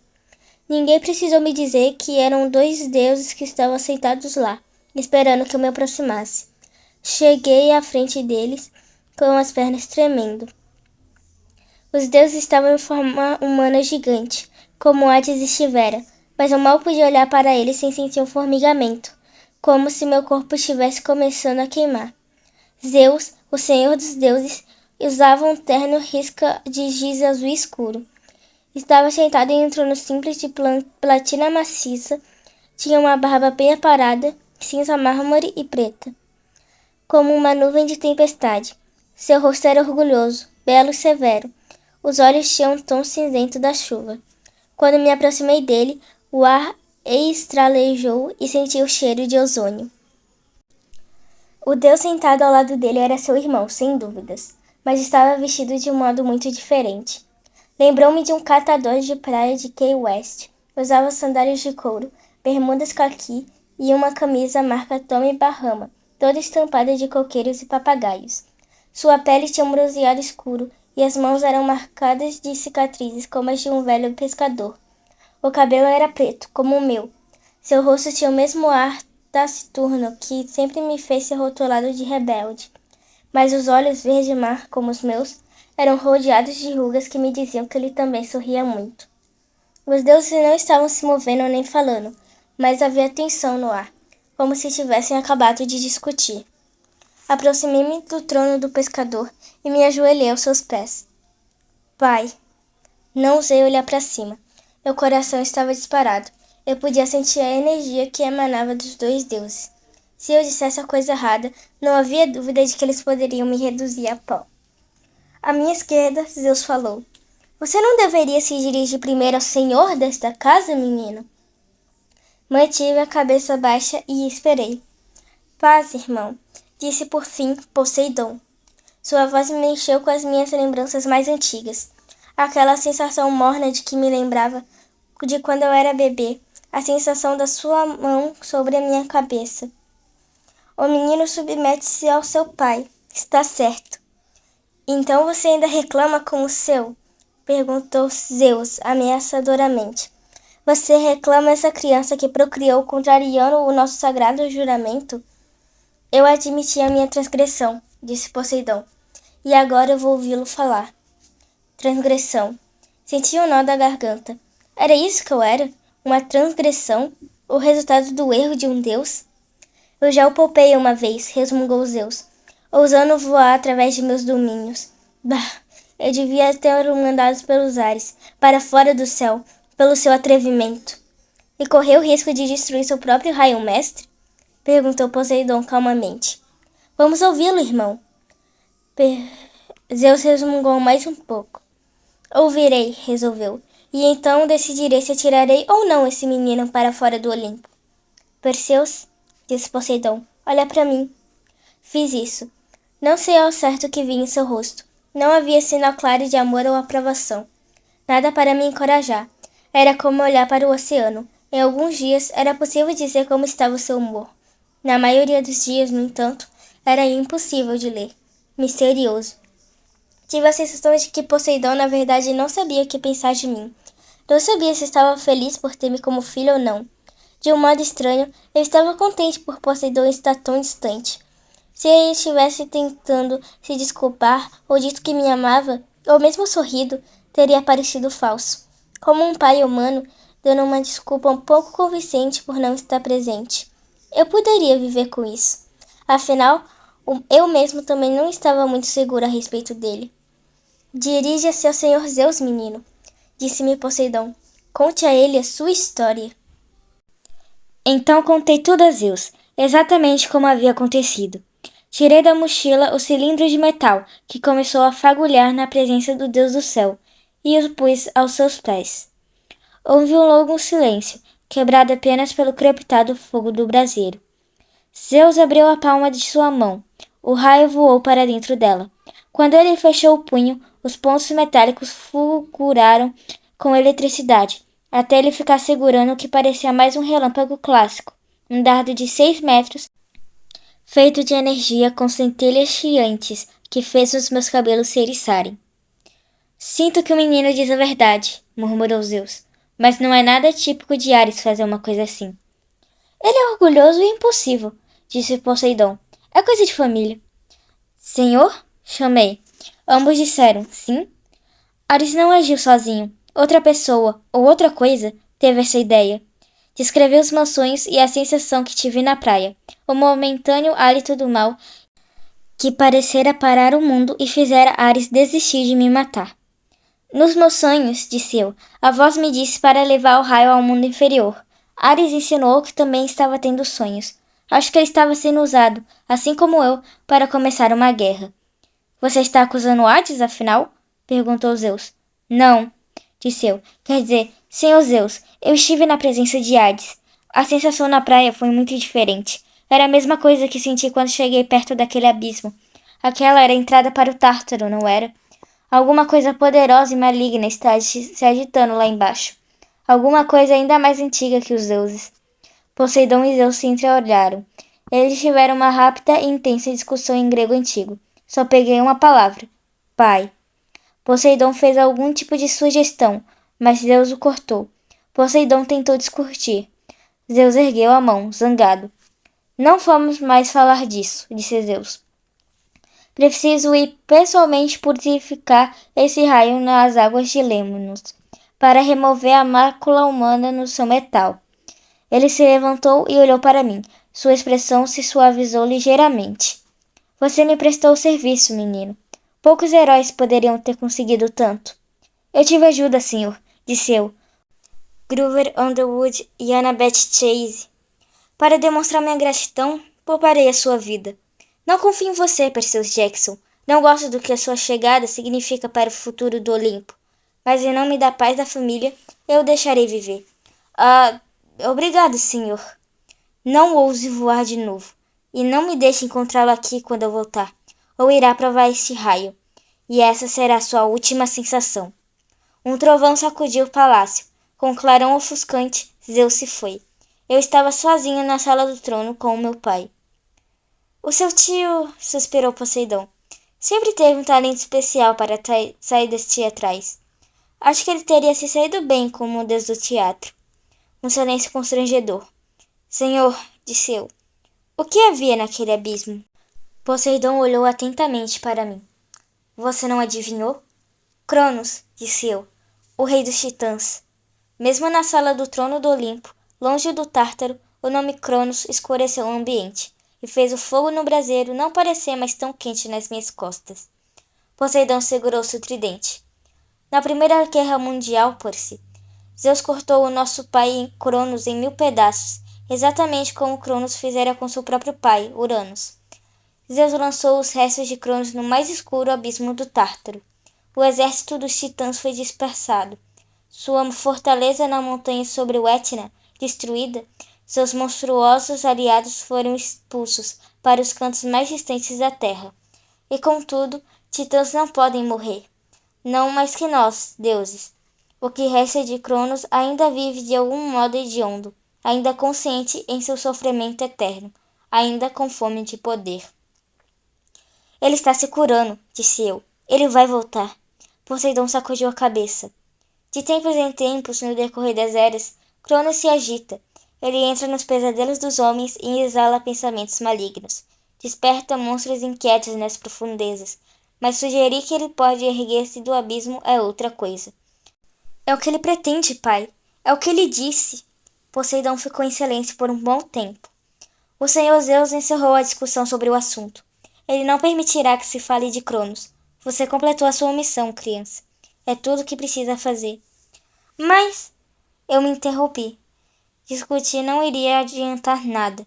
Ninguém precisou me dizer que eram 2 deuses que estavam sentados lá, esperando que eu me aproximasse. Cheguei à frente deles, com as pernas tremendo. Os deuses estavam em forma humana gigante, como Hades estivera, mas eu mal podia olhar para eles sem sentir um formigamento, como se meu corpo estivesse começando a queimar. Zeus, o senhor dos deuses, usava um terno risca de giz azul escuro. Estava sentado em um trono simples de platina maciça, tinha uma barba bem aparada, cinza mármore e preta, como uma nuvem de tempestade. Seu rosto era orgulhoso, belo e severo. Os olhos tinham um tom cinzento da chuva. Quando me aproximei dele, o ar estralejou e senti o cheiro de ozônio. O deus sentado ao lado dele era seu irmão, sem dúvidas, mas estava vestido de um modo muito diferente. Lembrou-me de um catador de praia de Key West. Usava sandálias de couro, bermudas caqui e uma camisa marca Tommy Bahama, toda estampada de coqueiros e papagaios. Sua pele tinha um bronzeado escuro e as mãos eram marcadas de cicatrizes como as de um velho pescador. O cabelo era preto, como o meu. Seu rosto tinha o mesmo ar taciturno que sempre me fez ser rotulado de rebelde. Mas os olhos verde-mar, como os meus, eram rodeados de rugas que me diziam que ele também sorria muito. Os deuses não estavam se movendo nem falando, mas havia tensão no ar, como se tivessem acabado de discutir. Aproximei-me do trono do pescador e me ajoelhei aos seus pés. Pai, não ousei olhar para cima. Meu coração estava disparado. Eu podia sentir a energia que emanava dos 2 deuses. Se eu dissesse a coisa errada, não havia dúvida de que eles poderiam me reduzir a pó. À minha esquerda, Zeus falou. Você não deveria se dirigir primeiro ao senhor desta casa, menino? Mantive a cabeça baixa e esperei. Paz, irmão, disse por fim Poseidon. Sua voz me encheu com as minhas lembranças mais antigas. Aquela sensação morna de que me lembrava de quando eu era bebê. A sensação da sua mão sobre a minha cabeça. O menino submete-se ao seu pai. Está certo. Então você ainda reclama com o seu? Perguntou Zeus ameaçadoramente. Você reclama essa criança que procriou contrariando o nosso sagrado juramento? Eu admiti a minha transgressão, disse Poseidon, e agora eu vou ouvi-lo falar. Transgressão. Senti um nó da garganta. Era isso que eu era? Uma transgressão? O resultado do erro de um deus? Eu já o poupei uma vez, resmungou Zeus, ousando voar através de meus domínios. Bah, eu devia ter-o mandado pelos ares, para fora do céu, pelo seu atrevimento. E correu o risco de destruir seu próprio raio-mestre? Perguntou Poseidon calmamente. Vamos ouvi-lo, irmão. Zeus resmungou mais um pouco. Ouvirei, resolveu, e então decidirei se atirarei ou não esse menino para fora do Olimpo. Perseus, disse Poseidon, olha para mim. Fiz isso. Não sei ao certo o que vi em seu rosto. Não havia sinal claro de amor ou aprovação. Nada para me encorajar. Era como olhar para o oceano. Em alguns dias era possível dizer como estava o seu humor. Na maioria dos dias, no entanto, era impossível de ler. Misterioso. Tive a sensação de que Poseidon, na verdade, não sabia o que pensar de mim. Não sabia se estava feliz por ter-me como filho ou não. De um modo estranho, eu estava contente por Poseidon estar tão distante. Se ele estivesse tentando se desculpar, ou dito que me amava, ou mesmo sorrido, teria parecido falso. Como um pai humano, dando uma desculpa um pouco convincente por não estar presente. Eu poderia viver com isso. Afinal, eu mesmo também não estava muito seguro a respeito dele. Dirija-se ao senhor Zeus, menino, disse-me Poseidon. Conte a ele a sua história. Então contei tudo a Zeus, exatamente como havia acontecido. Tirei da mochila o cilindro de metal, que começou a fagulhar na presença do Deus do céu, e o pus aos seus pés. Houve um longo silêncio, quebrado apenas pelo crepitado fogo do braseiro. Zeus abriu a palma de sua mão. O raio voou para dentro dela. Quando ele fechou o punho, os pontos metálicos fulguraram com eletricidade, até ele ficar segurando o que parecia mais um relâmpago clássico, um dardo de 6 metros, feito de energia com centelhas chiantes, que fez os meus cabelos se eriçarem. Sinto que o menino diz a verdade, murmurou Zeus, mas não é nada típico de Ares fazer uma coisa assim. Ele é orgulhoso e impulsivo, disse Poseidon. É coisa de família. Senhor? Chamei. Ambos disseram sim. Ares não agiu sozinho. Outra pessoa, ou outra coisa, teve essa ideia. Descrevi os meus sonhos e a sensação que tive na praia, o momentâneo hálito do mal que parecera parar o mundo e fizera Ares desistir de me matar. Nos meus sonhos, disse eu, a voz me disse para levar o raio ao mundo inferior. Ares insinuou que também estava tendo sonhos. Acho que ele estava sendo usado, assim como eu, para começar uma guerra. Você está acusando Hades, afinal? Perguntou Zeus. Não, disse eu. Quer dizer, senhor Zeus, eu estive na presença de Hades. A sensação na praia foi muito diferente. Era a mesma coisa que senti quando cheguei perto daquele abismo. Aquela era a entrada para o Tártaro, não era? Alguma coisa poderosa e maligna está se agitando lá embaixo. Alguma coisa ainda mais antiga que os deuses. Poseidon e Zeus se entreolharam. Eles tiveram uma rápida e intensa discussão em grego antigo. Só peguei uma palavra. Pai. Poseidon fez algum tipo de sugestão, mas Zeus o cortou. Poseidon tentou discutir. Zeus ergueu a mão, zangado. Não vamos mais falar disso, disse Zeus. Preciso ir pessoalmente purificar esse raio nas águas de Lemnos, para remover a mácula humana no seu metal. Ele se levantou e olhou para mim. Sua expressão se suavizou ligeiramente. Você me prestou serviço, menino. Poucos heróis poderiam ter conseguido tanto. Eu tive ajuda, senhor, disse eu. Grover Underwood e Annabeth Chase. Para demonstrar minha gratidão, pouparei a sua vida. Não confio em você, Perseus Jackson. Não gosto do que a sua chegada significa para o futuro do Olimpo. Mas em nome da paz da família, eu o deixarei viver. Obrigado, senhor. Não ouse voar de novo. E não me deixe encontrá-lo aqui quando eu voltar. Ou irá provar este raio. E essa será sua última sensação. Um trovão sacudiu o palácio. Com um clarão ofuscante, Zeus se foi. Eu estava sozinho na sala do trono com o meu pai. O seu tio, suspirou Poseidon, sempre teve um talento especial para saídas teatrais. Acho que ele teria se saído bem como o deus do teatro. Um silêncio constrangedor. Senhor, disse eu, o que havia naquele abismo? Poseidon olhou atentamente para mim. Você não adivinhou? Cronos, disse eu, o rei dos titãs. Mesmo na sala do trono do Olimpo, longe do Tártaro, o nome Cronos escureceu o ambiente e fez o fogo no braseiro não parecer mais tão quente nas minhas costas. Poseidon segurou seu tridente. Na Primeira Guerra Mundial, Percy, Zeus cortou o nosso pai Cronos em 1000 pedaços, exatamente como Cronos fizera com seu próprio pai, Uranus. Zeus lançou os restos de Cronos no mais escuro abismo do Tártaro. O exército dos titãs foi dispersado. Sua fortaleza na montanha sobre o Etna, destruída, seus monstruosos aliados foram expulsos para os cantos mais distantes da terra. E contudo, titãs não podem morrer. Não mais que nós, deuses. O que resta de Cronos ainda vive de algum modo hediondo, ainda consciente em seu sofrimento eterno, ainda com fome de poder. Ele está se curando, disse eu. Ele vai voltar. Poseidon sacudiu a cabeça. De tempos em tempos, no decorrer das eras, Cronos se agita. Ele entra nos pesadelos dos homens e exala pensamentos malignos. Desperta monstros inquietos nas profundezas. Mas sugerir que ele pode erguer-se do abismo é outra coisa. É o que ele pretende, pai. É o que ele disse. Poseidon ficou em silêncio por um bom tempo. O senhor Zeus encerrou a discussão sobre o assunto. Ele não permitirá que se fale de Cronos. Você completou a sua missão, criança. É tudo o que precisa fazer. Mas... Eu me interrompi. Discutir não iria adiantar nada.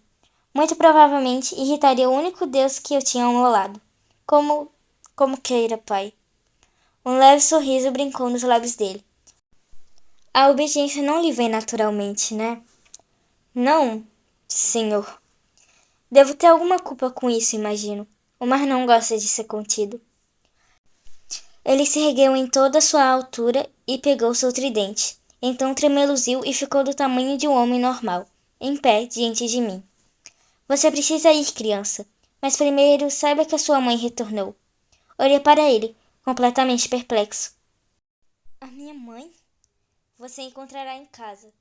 Muito provavelmente irritaria o único Deus que eu tinha ao meu lado. Como queira, pai. Um leve sorriso brincou nos lábios dele. A obediência não lhe vem naturalmente, né? Não, senhor. Devo ter alguma culpa com isso, imagino. O mar não gosta de ser contido. Ele se ergueu em toda a sua altura e pegou seu tridente. Então tremeluziu e ficou do tamanho de um homem normal, em pé diante de mim. Você precisa ir, criança, mas primeiro saiba que a sua mãe retornou. Olhei para ele, completamente perplexo. A minha mãe? Você a encontrará em casa.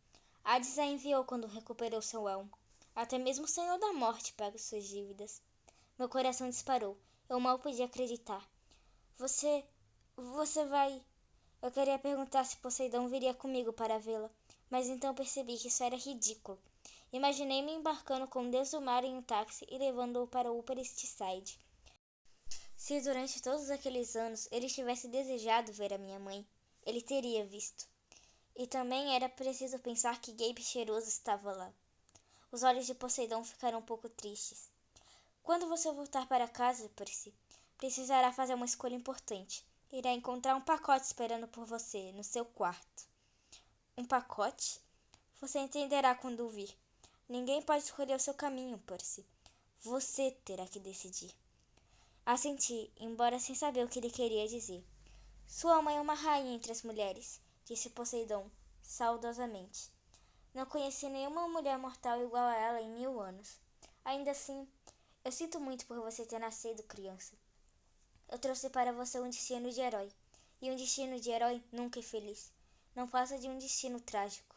Hades a enviou quando recuperou seu elmo. Até mesmo o Senhor da Morte paga suas dívidas. Meu coração disparou. Eu mal podia acreditar. Você vai... Eu queria perguntar se Poseidon viria comigo para vê-la, mas então percebi que isso era ridículo. Imaginei-me embarcando com o Deus do Mar em um táxi e levando-o para o Upper East Side. Se durante todos aqueles anos ele tivesse desejado ver a minha mãe, ele teria visto. E também era preciso pensar que Gabe cheiroso estava lá. Os olhos de Poseidon ficaram um pouco tristes. Quando você voltar para casa, Percy, precisará fazer uma escolha importante. Irá encontrar um pacote esperando por você no seu quarto. Um pacote? Você entenderá quando o vir. Ninguém pode escolher o seu caminho, Percy. Você terá que decidir. Assenti, embora sem saber o que ele queria dizer. Sua mãe é uma rainha entre as mulheres, disse Poseidon, saudosamente. Não conheci nenhuma mulher mortal igual a ela em 1000 anos. Ainda assim, eu sinto muito por você ter nascido, criança. Eu trouxe para você um destino de herói. E um destino de herói nunca é feliz. Não passa de um destino trágico.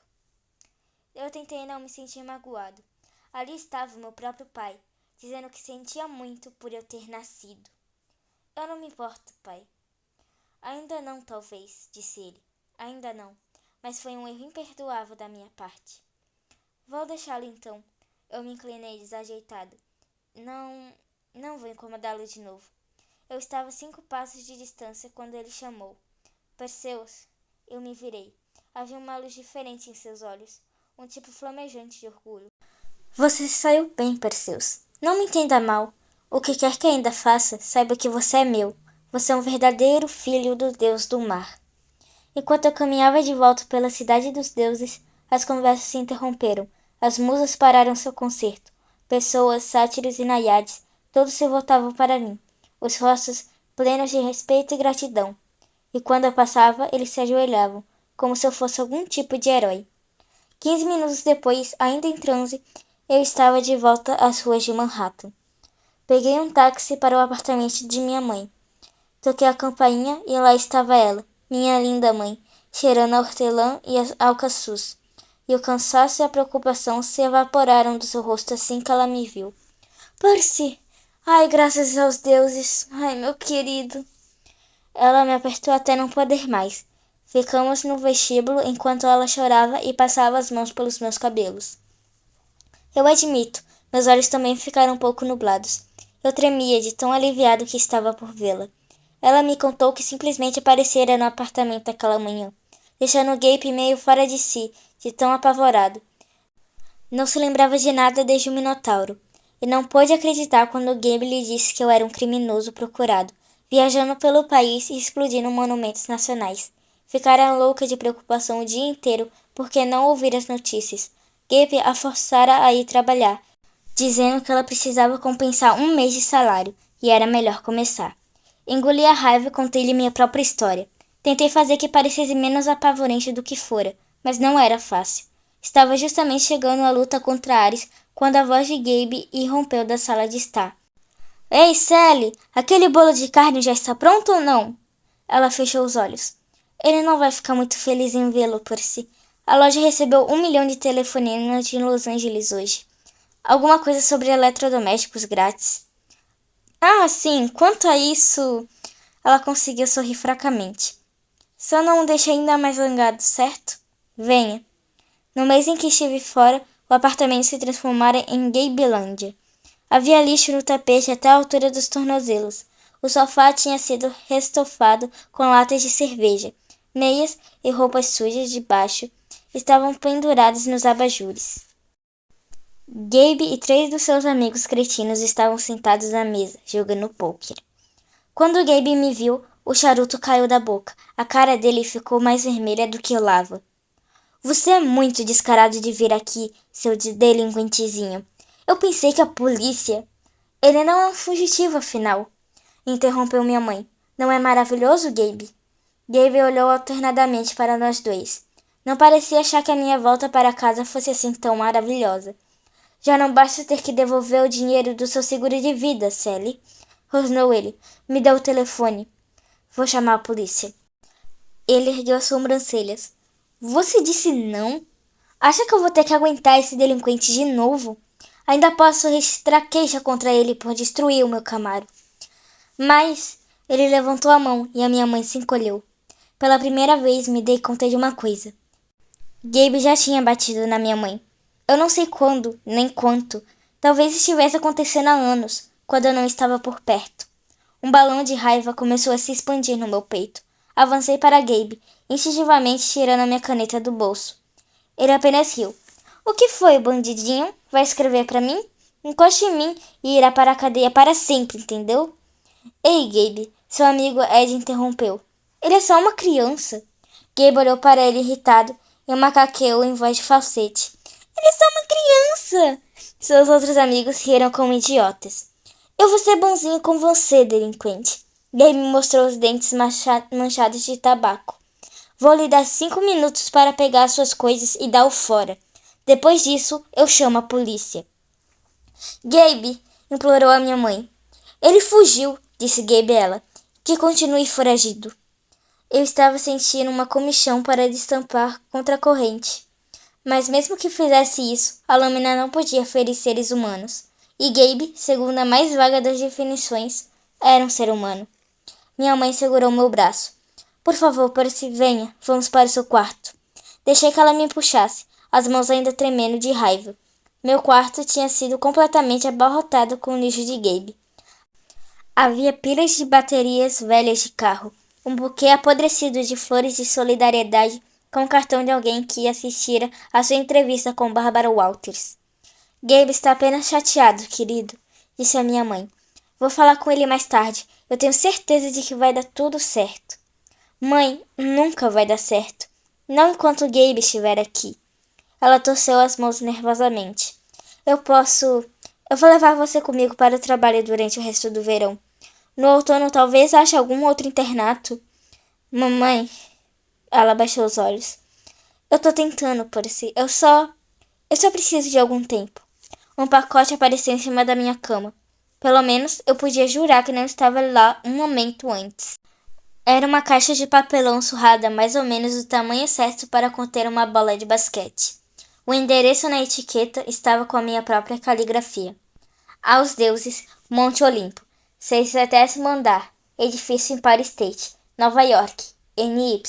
Eu tentei não me sentir magoado. Ali estava o meu próprio pai, dizendo que sentia muito por eu ter nascido. Eu não me importo, pai. Ainda não, talvez, disse ele. Ainda não, mas foi um erro imperdoável da minha parte. Vou deixá-lo então. Eu me inclinei desajeitado. Não vou incomodá-lo de novo. Eu estava a 5 passos de distância quando ele chamou. Perseus, eu me virei. Havia uma luz diferente em seus olhos, um tipo flamejante de orgulho. Você saiu bem, Perseus. Não me entenda mal. O que quer que ainda faça, saiba que você é meu. Você é um verdadeiro filho do deus do mar. Enquanto eu caminhava de volta pela cidade dos deuses, as conversas se interromperam. As musas pararam seu concerto. Pessoas, sátiros e naiades, todos se voltavam para mim, os rostos plenos de respeito e gratidão. E quando eu passava, eles se ajoelhavam, como se eu fosse algum tipo de herói. 15 minutos depois, ainda em transe, eu estava de volta às ruas de Manhattan. Peguei um táxi para o apartamento de minha mãe. Toquei a campainha e lá estava ela, minha linda mãe, cheirando a hortelã e a alcaçuz. E o cansaço e a preocupação se evaporaram do seu rosto assim que ela me viu. Percy! Ai, graças aos deuses! Ai, meu querido! Ela me apertou até não poder mais. Ficamos no vestíbulo enquanto ela chorava e passava as mãos pelos meus cabelos. Eu admito, meus olhos também ficaram um pouco nublados. Eu tremia de tão aliviado que estava por vê-la. Ela me contou que simplesmente aparecera no apartamento aquela manhã, deixando Gabe meio fora de si, de tão apavorado. Não se lembrava de nada desde o Minotauro, e não pôde acreditar quando Gabe lhe disse que eu era um criminoso procurado, viajando pelo país e explodindo monumentos nacionais. Ficara louca de preocupação o dia inteiro porque não ouvira as notícias. Gabe a forçara a ir trabalhar, dizendo que ela precisava compensar 1 mês de salário, e era melhor começar. Engoli a raiva e contei-lhe minha própria história. Tentei fazer que parecesse menos apavorante do que fora, mas não era fácil. Estava justamente chegando à luta contra Ares quando a voz de Gabe irrompeu da sala de estar. Ei, Sally, aquele bolo de carne já está pronto ou não? Ela fechou os olhos. Ele não vai ficar muito feliz em vê-lo, Percy. A loja recebeu 1 milhão de telefonemas de Los Angeles hoje. Alguma coisa sobre eletrodomésticos grátis. Ah, sim, quanto a isso... Ela conseguiu sorrir fracamente. Só não o deixe ainda mais zangado, certo? Venha. No mês em que estive fora, o apartamento se transformara em Gaybelândia. Havia lixo no tapete até a altura dos tornozelos. O sofá tinha sido restofado com latas de cerveja. Meias e roupas sujas de baixo estavam penduradas nos abajures. Gabe e 3 dos seus amigos cretinos estavam sentados na mesa, jogando pôquer. Quando Gabe me viu, o charuto caiu da boca. A cara dele ficou mais vermelha do que lava. Você é muito descarado de vir aqui, seu delinquentezinho. Eu pensei que a polícia... Ele não é um fugitivo, afinal. Interrompeu minha mãe. Não é maravilhoso, Gabe? Gabe olhou alternadamente para nós dois. Não parecia achar que a minha volta para casa fosse assim tão maravilhosa. Já não basta ter que devolver o dinheiro do seu seguro de vida, Sally, rosnou ele. Me dê o telefone. Vou chamar a polícia. Ele ergueu as sobrancelhas. Você disse não? Acha que eu vou ter que aguentar esse delinquente de novo? Ainda posso registrar queixa contra ele por destruir o meu Camaro. Mas ele levantou a mão e a minha mãe se encolheu. Pela primeira vez me dei conta de uma coisa. Gabe já tinha batido na minha mãe. Eu não sei quando, nem quanto. Talvez estivesse acontecendo há anos, quando eu não estava por perto. Um balão de raiva começou a se expandir no meu peito. Avancei para Gabe, instintivamente tirando a minha caneta do bolso. Ele apenas riu. O que foi, bandidinho? Vai escrever para mim? Encoste em mim e irá para a cadeia para sempre, entendeu? Ei, Gabe, seu amigo Ed interrompeu. Ele é só uma criança. Gabe olhou para ele irritado e macaqueou em voz de falsete. Ele é só uma criança! Seus outros amigos riram como idiotas. Eu vou ser bonzinho com você, delinquente. Gabe me mostrou os dentes manchados de tabaco. Vou lhe dar 5 minutos para pegar suas coisas e dar-o fora. Depois disso, eu chamo a polícia. Gabe, implorou a minha mãe. Ele fugiu, disse Gabe a ela. Que continue foragido. Eu estava sentindo uma comichão para destampar contra a corrente. Mas mesmo que fizesse isso, a lâmina não podia ferir seres humanos. E Gabe, segundo a mais vaga das definições, era um ser humano. Minha mãe segurou meu braço. Por favor, Percy, venha, vamos para o seu quarto. Deixei que ela me puxasse, as mãos ainda tremendo de raiva. Meu quarto tinha sido completamente abarrotado com o lixo de Gabe. Havia pilhas de baterias velhas de carro, um buquê apodrecido de flores de solidariedade com o cartão de alguém que assistira à sua entrevista com Barbara Walters. Gabe está apenas chateado, querido, disse a minha mãe. Vou falar com ele mais tarde. Eu tenho certeza de que vai dar tudo certo. Mãe, nunca vai dar certo. Não enquanto Gabe estiver aqui. Ela torceu as mãos nervosamente. Eu vou levar você comigo para o trabalho durante o resto do verão. No outono talvez ache algum outro internato. Mamãe, ela baixou os olhos. Eu tô tentando, Percy. Eu só preciso de algum tempo. Um pacote apareceu em cima da minha cama. Pelo menos eu podia jurar que não estava lá um momento antes. Era uma caixa de papelão surrada mais ou menos do tamanho certo para conter uma bola de basquete. O endereço na etiqueta estava com a minha própria caligrafia. Aos deuses, Monte Olimpo, 67º andar, edifício Empire State, Nova York, NY,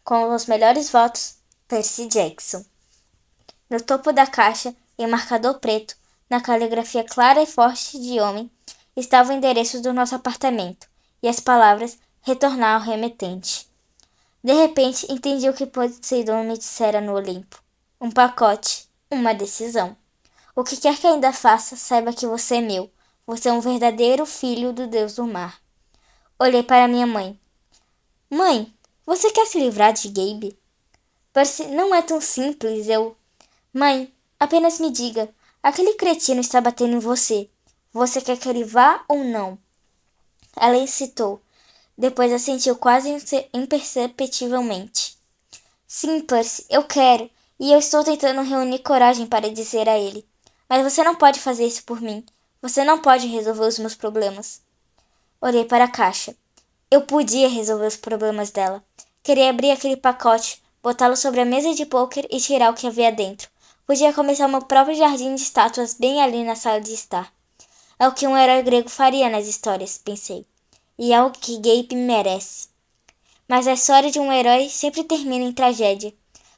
com os melhores votos, Percy Jackson. No topo da caixa, em marcador preto, na caligrafia clara e forte de homem, estava o endereço do nosso apartamento e as palavras retornar ao remetente. De repente, entendi o que Poseidon me dissera no Olimpo. Um pacote, uma decisão. O que quer que ainda faça, saiba que você é meu. Você é um verdadeiro filho do Deus do mar. Olhei para minha mãe. Mãe, você quer se livrar de Gabe? Percy, não é tão simples, Mãe, apenas me diga, aquele cretino está batendo em você. Você quer que ele vá ou não? Ela incitou. Depois assentiu quase imperceptivelmente. Sim, Percy, eu quero, e eu estou tentando reunir coragem para dizer a ele. Mas você não pode fazer isso por mim. Você não pode resolver os meus problemas. Olhei para a caixa. Eu podia resolver os problemas dela. Queria abrir aquele pacote, botá-lo sobre a mesa de pôquer e tirar o que havia dentro. Podia começar meu próprio jardim de estátuas bem ali na sala de estar. É o que um herói grego faria nas histórias, pensei. E é o que Gabe merece. Mas a história de um herói sempre termina em tragédia.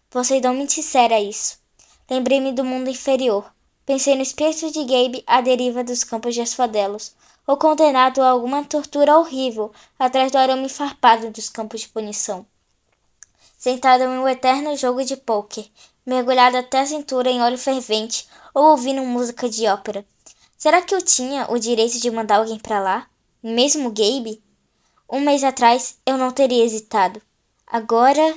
Poseidon me dissera isso. Lembrei-me do mundo inferior. Pensei no espírito de Gabe à deriva dos campos de Asfodelos, ou condenado a alguma tortura horrível atrás do arame farpado dos campos de punição. Sentado em um eterno jogo de pôquer, mergulhado até a cintura em óleo fervente ou ouvindo música de ópera. Será que eu tinha o direito de mandar alguém para lá? Mesmo Gabe? Um mês atrás eu não teria hesitado. Agora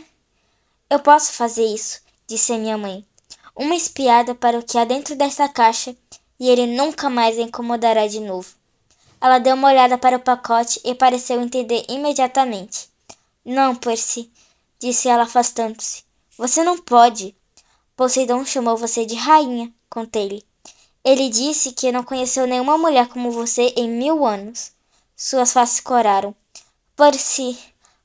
eu posso fazer isso, disse a minha mãe. Uma espiada para o que há dentro dessa caixa e ele nunca mais a incomodará de novo. Ela deu uma olhada para o pacote e pareceu entender imediatamente. Não, Percy, disse ela afastando-se. Você não pode. Poseidon chamou você de rainha, contei-lhe. Ele disse que não conheceu nenhuma mulher como você em 1000 anos. Suas faces coraram. Percy,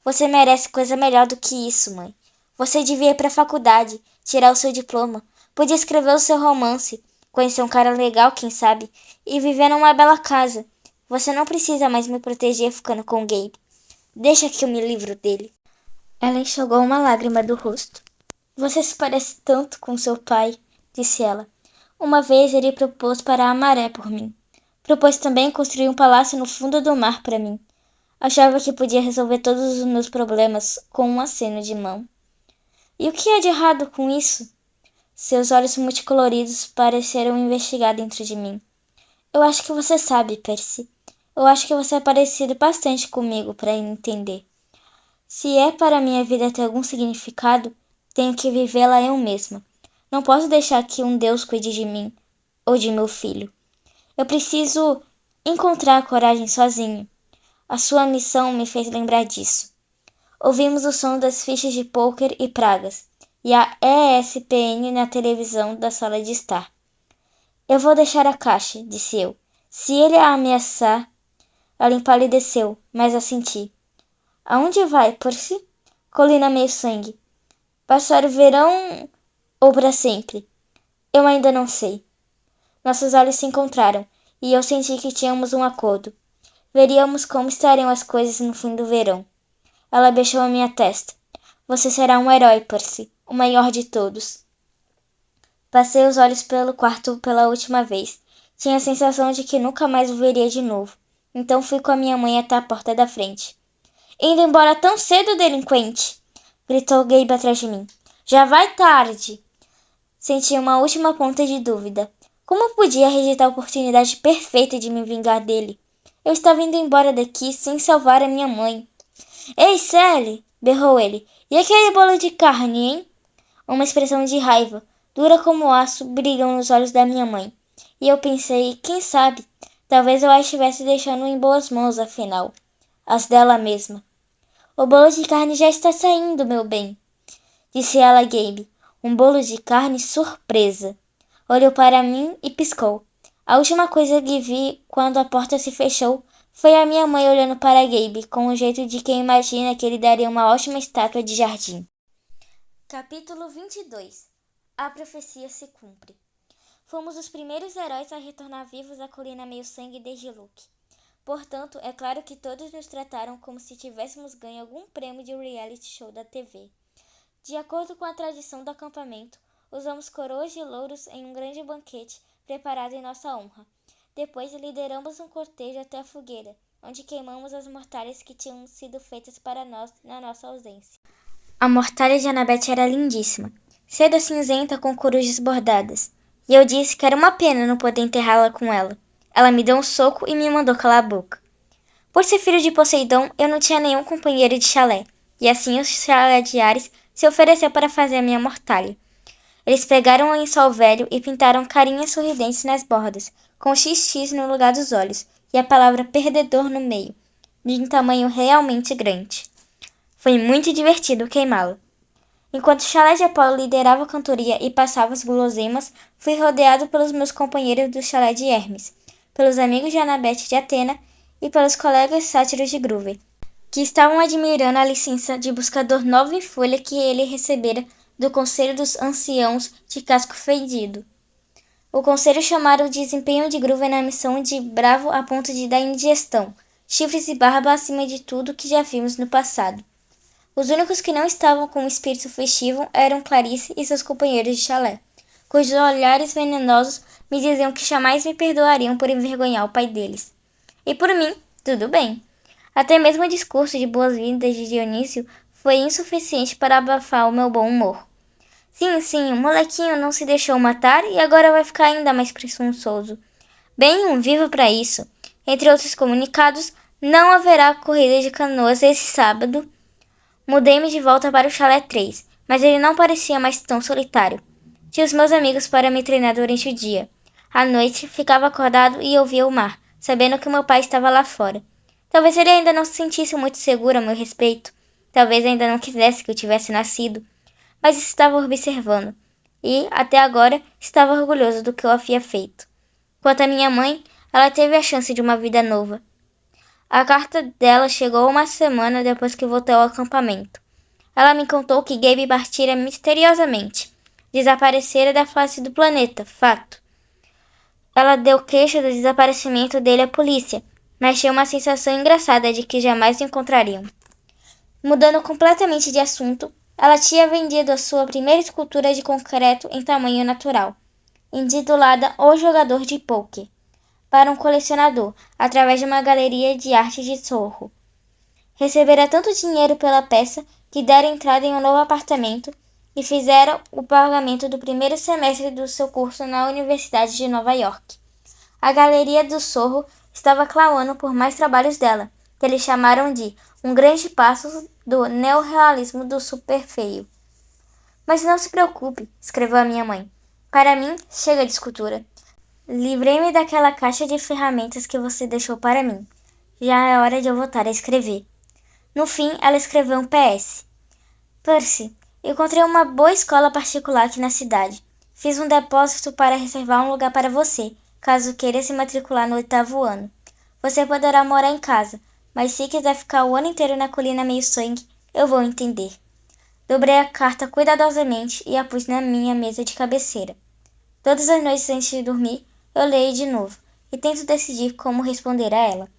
você merece coisa melhor do que isso, mãe. Você devia ir para a faculdade, tirar o seu diploma. Podia escrever o seu romance, conhecer um cara legal, quem sabe, e viver numa bela casa. Você não precisa mais me proteger ficando com o Gabe. Deixa que eu me livro dele. Ela enxugou uma lágrima do rosto. Você se parece tanto com seu pai, disse ela. Uma vez ele propôs parar a maré por mim. Propôs também construir um palácio no fundo do mar para mim. Achava que podia resolver todos os meus problemas com um aceno de mão. E o que há de errado com isso? Seus olhos multicoloridos pareceram investigar dentro de mim. Eu acho que você sabe, Percy. Eu acho que você é parecido bastante comigo para entender. Se é para minha vida ter algum significado, tenho que vivê-la eu mesma. Não posso deixar que um Deus cuide de mim ou de meu filho. Eu preciso encontrar a coragem sozinho. A sua missão me fez lembrar disso. Ouvimos o som das fichas de pôquer e pragas, e a ESPN na televisão da sala de estar. Eu vou deixar a caixa, disse eu. Se ele a ameaçar... Ela empalideceu, mas assenti. Aonde vai, Percy? Colina meio sangue. Passar o verão ou para sempre? Eu ainda não sei. Nossos olhos se encontraram, e eu senti que tínhamos um acordo. Veríamos como estariam as coisas no fim do verão. Ela beijou a minha testa. Você será um herói, Percy, o maior de todos. Passei os olhos pelo quarto pela última vez. Tinha a sensação de que nunca mais o veria de novo. Então fui com a minha mãe até a porta da frente. Indo embora tão cedo, delinquente! Gritou Gabe atrás de mim. Já vai tarde! Senti uma última ponta de dúvida. Como podia rejeitar a oportunidade perfeita de me vingar dele? Eu estava indo embora daqui sem salvar a minha mãe. Ei, Sally! Berrou ele. E aquele bolo de carne, hein? Uma expressão de raiva, dura como aço, brilhou nos olhos da minha mãe. E eu pensei, quem sabe, talvez eu a estivesse deixando em boas mãos, afinal. As dela mesma. O bolo de carne já está saindo, meu bem, disse ela a Gabe. Um bolo de carne surpresa. Olhou para mim e piscou. A última coisa que vi quando a porta se fechou foi a minha mãe olhando para Gabe com o jeito de quem imagina que ele daria uma ótima estátua de jardim. Capítulo 22. A profecia se cumpre. Fomos os primeiros heróis a retornar vivos à colina meio-sangue desde Luke. Portanto, é claro que todos nos trataram como se tivéssemos ganho algum prêmio de reality show da TV. De acordo com a tradição do acampamento, usamos coroas de louros em um grande banquete preparado em nossa honra. Depois lideramos um cortejo até a fogueira, onde queimamos as mortalhas que tinham sido feitas para nós na nossa ausência. A mortalha de Annabeth era lindíssima, seda cinzenta com corujas bordadas, e eu disse que era uma pena não poder enterrá-la com ela. Ela me deu um soco e me mandou calar a boca. Por ser filho de Poseidon, eu não tinha nenhum companheiro de chalé, e assim o chalé de Ares se ofereceu para fazer a minha mortalha. Eles pegaram um lençol velho e pintaram carinhas sorridentes nas bordas, com o XX no lugar dos olhos e a palavra perdedor no meio, de um tamanho realmente grande. Foi muito divertido queimá-lo. Enquanto o chalé de Apolo liderava a cantoria e passava as guloseimas, fui rodeado pelos meus companheiros do chalé de Hermes, pelos amigos de Annabeth de Atena e pelos colegas sátiros de Gruver, que estavam admirando a licença de buscador nova em folha que ele recebera do Conselho dos Anciãos de Casco Fedido. O conselho chamara o desempenho de Gruver na missão de bravo a ponto de dar indigestão, chifres e barba acima de tudo que já vimos no passado. Os únicos que não estavam com um espírito festivo eram Clarice e seus companheiros de chalé, cujos olhares venenosos me diziam que jamais me perdoariam por envergonhar o pai deles. E por mim, tudo bem. Até mesmo o discurso de boas-vindas de Dionísio foi insuficiente para abafar o meu bom humor. Sim, o molequinho não se deixou matar e agora vai ficar ainda mais presunçoso. Bem, um viva para isso. Entre outros comunicados, não haverá corrida de canoas esse sábado. Mudei-me de volta para o chalé 3, mas ele não parecia mais tão solitário. Tinha os meus amigos para me treinar durante o dia. À noite, ficava acordado e ouvia o mar, sabendo que meu pai estava lá fora. Talvez ele ainda não se sentisse muito seguro a meu respeito. Talvez ainda não quisesse que eu tivesse nascido. mas estava observando, e, até agora, estava orgulhoso do que eu havia feito. Quanto à minha mãe, ela teve a chance de uma vida nova. A carta dela chegou uma semana depois que voltou ao acampamento. Ela me contou que Gabe partira misteriosamente. Desaparecera da face do planeta, fato. Ela deu queixa do desaparecimento dele à polícia, mas tinha uma sensação engraçada de que jamais o encontrariam. Mudando completamente de assunto, ela tinha vendido a sua primeira escultura de concreto em tamanho natural, intitulada O Jogador de Pôquer, para um colecionador, através de uma galeria de arte de Soho. Recebera tanto dinheiro pela peça que dera entrada em um novo apartamento e fizera o pagamento do primeiro semestre do seu curso na Universidade de Nova York. A galeria do Soho estava clamando por mais trabalhos dela, que eles chamaram de um grande passo do neorrealismo do superfeio. Mas não se preocupe, escreveu a minha mãe. Para mim, chega de escultura. Livrei-me daquela caixa de ferramentas que você deixou para mim. Já é hora de eu voltar a escrever. No fim, ela escreveu um PS. Percy, encontrei uma boa escola particular aqui na cidade. Fiz um depósito para reservar um lugar para você, caso queira se matricular no 8º ano. Você poderá morar em casa, mas se quiser ficar o ano inteiro na colina meio-sangue, eu vou entender. Dobrei a carta cuidadosamente e a pus na minha mesa de cabeceira. Todas as noites antes de dormir, eu leio de novo e tento decidir como responder a ela.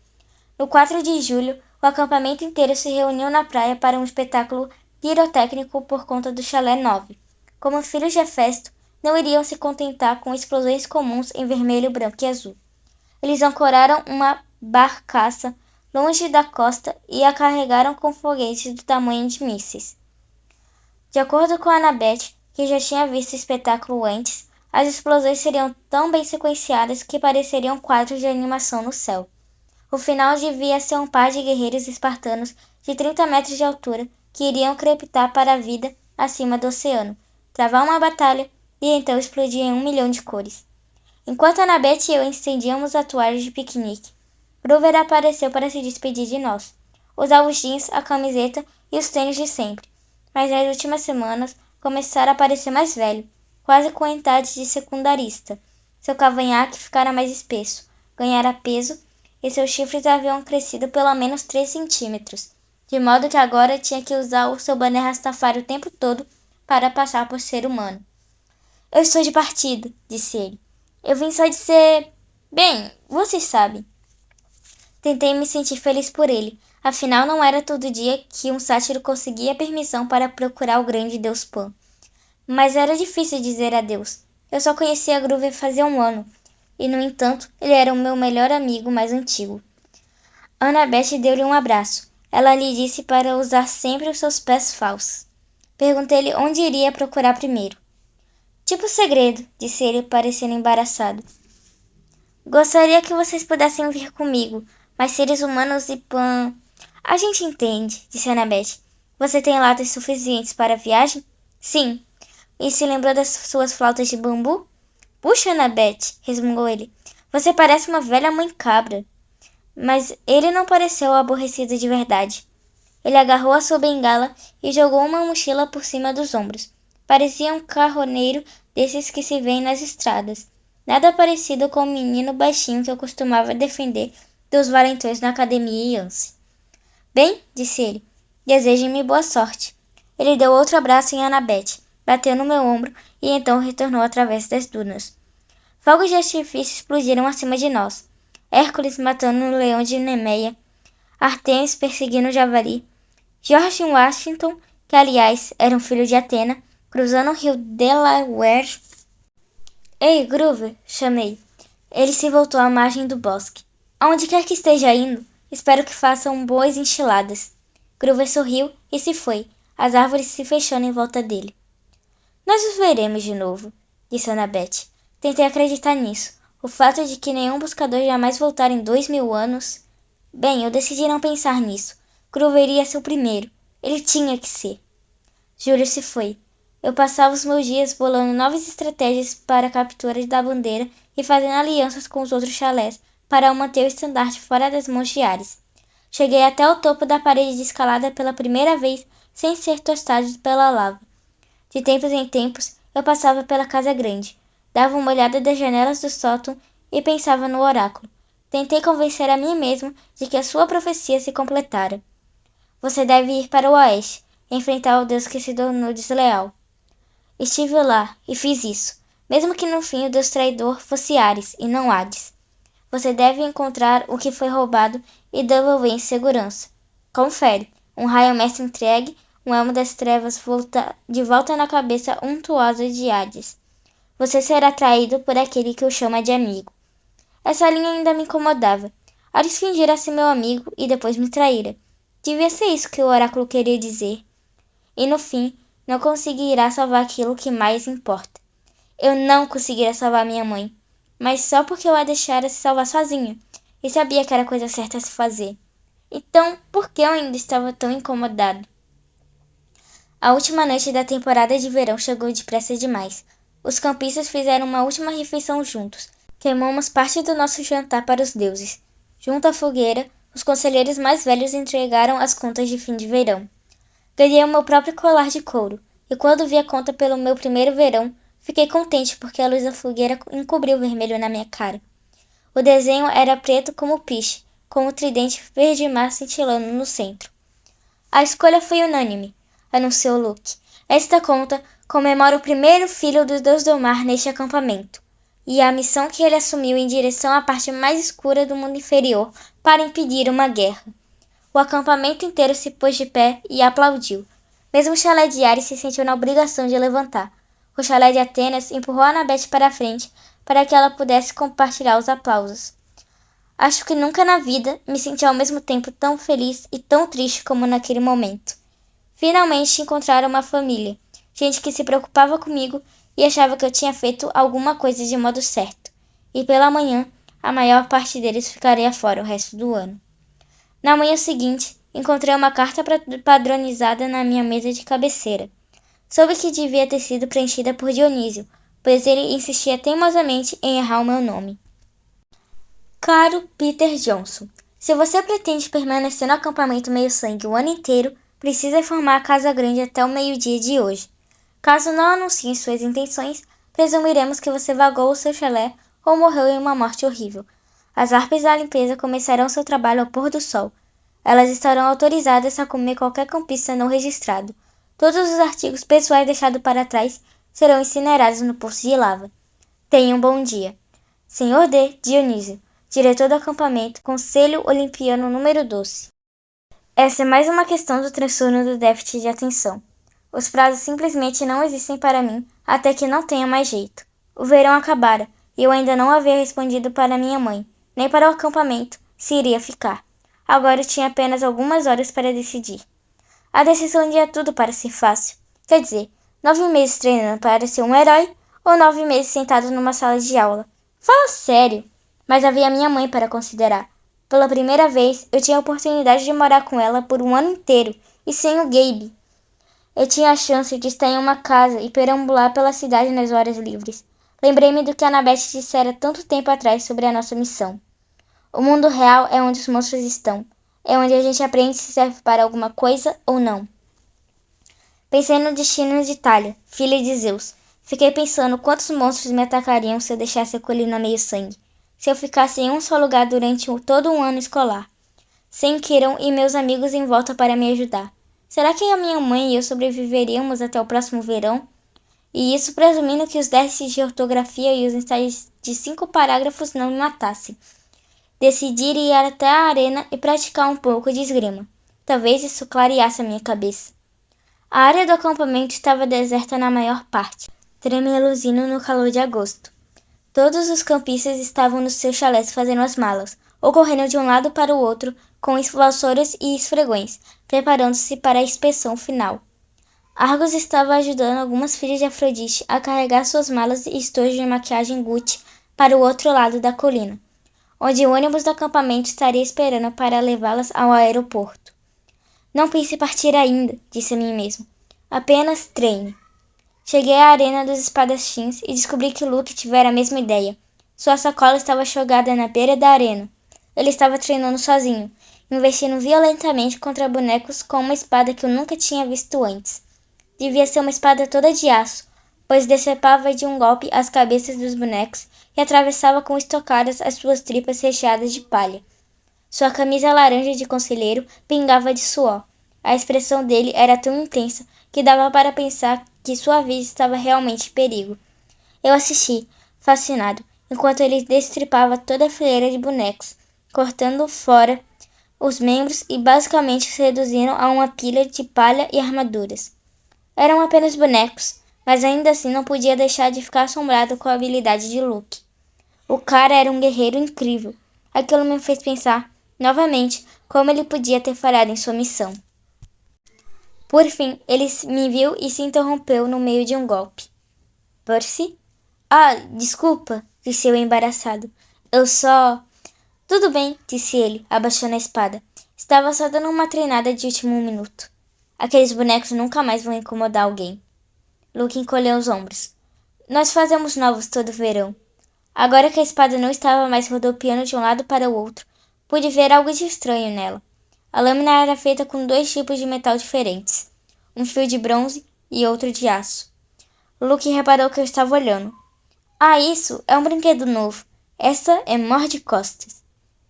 No 4 de julho, o acampamento inteiro se reuniu na praia para um espetáculo pirotécnico por conta do chalé 9. Como filhos de Hefesto, não iriam se contentar com explosões comuns em vermelho, branco e azul. Eles ancoraram uma barcaça longe da costa e a carregaram com foguetes do tamanho de mísseis. De acordo com Annabeth, que já tinha visto o espetáculo antes, as explosões seriam tão bem sequenciadas que pareceriam quadros de animação no céu. O final devia ser um par de guerreiros espartanos de 30 metros de altura que iriam crepitar para a vida acima do oceano, travar uma batalha e então explodir em 1 milhão de cores. Enquanto Annabeth e eu estendíamos a toalha de piquenique, Grover apareceu para se despedir de nós. Usava os jeans, a camiseta e os tênis de sempre, mas nas últimas semanas começara a parecer mais velho, quase com a idade de secundarista. Seu cavanhaque ficara mais espesso, ganhara peso e seus chifres haviam crescido pelo menos 3 centímetros, de modo que agora tinha que usar o seu boné Rastafari o tempo todo para passar por ser humano. Eu estou de partida, disse ele. Eu vim só dizer... Bem, vocês sabem. Tentei me sentir feliz por ele, afinal não era todo dia que um sátiro conseguia permissão para procurar o grande deus Pan. Mas era difícil dizer adeus. Eu só conhecia Grover fazia 1 ano, e no entanto, ele era o meu melhor amigo mais antigo. Annabeth deu-lhe um abraço. Ela lhe disse para usar sempre os seus pés falsos. Perguntei-lhe onde iria procurar primeiro. Tipo segredo, disse ele, parecendo embaraçado. Gostaria que vocês pudessem vir comigo, mas seres humanos e Pan... A gente entende, disse Annabeth. Você tem latas suficientes para a viagem? Sim. E se lembrou das suas flautas de bambu? Puxa, Annabeth, resmungou ele. Você parece uma velha mãe cabra. Mas ele não pareceu aborrecido de verdade. Ele agarrou a sua bengala e jogou uma mochila por cima dos ombros. Parecia um carroneiro desses que se vêem nas estradas. Nada parecido com o menino baixinho que eu costumava defender dos valentões na academia Yance. Bem, disse ele, deseje-me boa sorte. Ele deu outro abraço em Annabeth, bateu no meu ombro e então retornou através das dunas. Fogos de artifício explodiram acima de nós. Hércules matando o leão de Nemeia, Artemis perseguindo o javali, George Washington, que aliás era um filho de Atena, cruzando o rio Delaware. Ei, Grover, chamei. Ele se voltou à margem do bosque. Aonde quer que esteja indo, espero que façam boas enchiladas. Grover sorriu e se foi, as árvores se fechando em volta dele. Nós os veremos de novo, disse Annabeth. Tentei acreditar nisso. O fato de que nenhum buscador jamais voltara em 2000 anos... Bem, eu decidi não pensar nisso. Grover ia ser o primeiro. Ele tinha que ser. Júlio se foi. Eu passava os meus dias bolando novas estratégias para a captura da bandeira e fazendo alianças com os outros chalés para manter o estandarte fora das mãos de Ares. Cheguei até o topo da parede de escalada pela primeira vez sem ser tostado pela lava. De tempos em tempos, eu passava pela casa grande, dava uma olhada das janelas do sótão e pensava no oráculo. Tentei convencer a mim mesmo de que a sua profecia se completara. Você deve ir para o oeste, enfrentar o Deus que se tornou desleal. Estive lá e fiz isso, mesmo que no fim o Deus traidor fosse Ares e não Hades. Você deve encontrar o que foi roubado e devolver em segurança. Confere. Um raio mestre entregue, um elmo das trevas de volta na cabeça untuosa de Hades. Você será traído por aquele que o chama de amigo. Essa linha ainda me incomodava. Ares fingira ser meu amigo e depois me traíra. Devia ser isso que o oráculo queria dizer. E no fim, não conseguirá salvar aquilo que mais importa. Eu não conseguirá salvar minha mãe, mas só porque eu a deixara se salvar sozinha, e sabia que era a coisa certa a se fazer. Então, por que eu ainda estava tão incomodado? A última noite da temporada de verão chegou depressa demais. Os campistas fizeram uma última refeição juntos. Queimamos parte do nosso jantar para os deuses. Junto à fogueira, os conselheiros mais velhos entregaram as contas de fim de verão. Ganhei o meu próprio colar de couro, e quando vi a conta pelo meu primeiro verão, fiquei contente porque a luz da fogueira encobriu o vermelho na minha cara. O desenho era preto como piche, com o tridente verde-mar cintilando no centro. A escolha foi unânime, anunciou Luke. Esta conta comemora o primeiro filho do Deus do Mar neste acampamento, e a missão que ele assumiu em direção à parte mais escura do mundo inferior para impedir uma guerra. O acampamento inteiro se pôs de pé e aplaudiu. Mesmo o chalé de Ares se sentiu na obrigação de levantar. O chalé de Atenas empurrou Anabete para a frente para que ela pudesse compartilhar os aplausos. Acho que nunca na vida me senti ao mesmo tempo tão feliz e tão triste como naquele momento. Finalmente encontraram uma família, gente que se preocupava comigo e achava que eu tinha feito alguma coisa de modo certo. E pela manhã, a maior parte deles ficaria fora o resto do ano. Na manhã seguinte, encontrei uma carta padronizada na minha mesa de cabeceira. Soube que devia ter sido preenchida por Dionísio, pois ele insistia teimosamente em errar o meu nome. Caro Peter Johnson, se você pretende permanecer no acampamento meio-sangue o ano inteiro, precisa informar a Casa Grande até o meio-dia de hoje. Caso não anuncie suas intenções, presumiremos que você vagou o seu chalé ou morreu em uma morte horrível. As harpas da limpeza começarão seu trabalho ao pôr do sol. Elas estarão autorizadas a comer qualquer campista não registrado. Todos os artigos pessoais deixados para trás serão incinerados no poço de lava. Tenha um bom dia. Senhor D. Dionísio, diretor do acampamento, Conselho Olimpiano número 12. Essa é mais uma questão do transtorno do déficit de atenção. Os prazos simplesmente não existem para mim até que não tenha mais jeito. O verão acabara e eu ainda não havia respondido para minha mãe, nem para o acampamento, se iria ficar. Agora eu tinha apenas algumas horas para decidir. A decisão tinha tudo para ser fácil. Quer dizer, 9 meses treinando para ser um herói ou 9 meses sentado numa sala de aula. Fala sério! Mas havia minha mãe para considerar. Pela primeira vez, eu tinha a oportunidade de morar com ela por um ano inteiro e sem o Gabe. Eu tinha a chance de estar em uma casa e perambular pela cidade nas horas livres. Lembrei-me do que Anabete dissera tanto tempo atrás sobre a nossa missão. O mundo real é onde os monstros estão. É onde a gente aprende se serve para alguma coisa ou não. Pensei no destino de Thalia, filha de Zeus. Fiquei pensando quantos monstros me atacariam se eu deixasse a colina meio sangue. Se eu ficasse em um só lugar durante todo um ano escolar. Sem Kiron e meus amigos em volta para me ajudar. Será que a minha mãe e eu sobreviveríamos até o próximo verão? E isso presumindo que os testes de ortografia e os ensaios de 5 parágrafos não me matassem. Decidi ir até a arena e praticar um pouco de esgrima. Talvez isso clareasse a minha cabeça. A área do acampamento estava deserta na maior parte, tremeluzindo no calor de agosto. Todos os campistas estavam nos seus chalés fazendo as malas, ou correndo de um lado para o outro com vassouras e esfregões, preparando-se para a inspeção final. Argos estava ajudando algumas filhas de Afrodite a carregar suas malas e estojos de maquiagem Gucci para o outro lado da colina, onde o ônibus do acampamento estaria esperando para levá-las ao aeroporto. Não pense em partir ainda, disse a mim mesmo. Apenas treine. Cheguei à arena dos espadachins e descobri que Luke tivera a mesma ideia. Sua sacola estava jogada na beira da arena. Ele estava treinando sozinho, investindo violentamente contra bonecos com uma espada que eu nunca tinha visto antes. Devia ser uma espada toda de aço, pois decepava de um golpe as cabeças dos bonecos e atravessava com estocadas as suas tripas recheadas de palha. Sua camisa laranja de conselheiro pingava de suor. A expressão dele era tão intensa que dava para pensar que sua vida estava realmente em perigo. Eu assisti, fascinado, enquanto ele destripava toda a fileira de bonecos, cortando fora os membros e basicamente os reduzindo a uma pilha de palha e armaduras. Eram apenas bonecos, mas ainda assim não podia deixar de ficar assombrado com a habilidade de Luke. O cara era um guerreiro incrível. Aquilo me fez pensar, novamente, como ele podia ter falhado em sua missão. Por fim, ele me viu e se interrompeu no meio de um golpe. Percy? Ah, desculpa, disse eu embaraçado. Eu só... Tudo bem, disse ele, abaixando a espada. Estava só dando uma treinada de último minuto. Aqueles bonecos nunca mais vão incomodar alguém. Luke encolheu os ombros. Nós fazemos novos todo verão. Agora que a espada não estava mais rodopiando de um lado para o outro, pude ver algo de estranho nela. A lâmina era feita com 2 tipos de metal diferentes. Um fio de bronze e outro de aço. Luke reparou que eu estava olhando. Ah, isso é um brinquedo novo. Essa é morde-costas.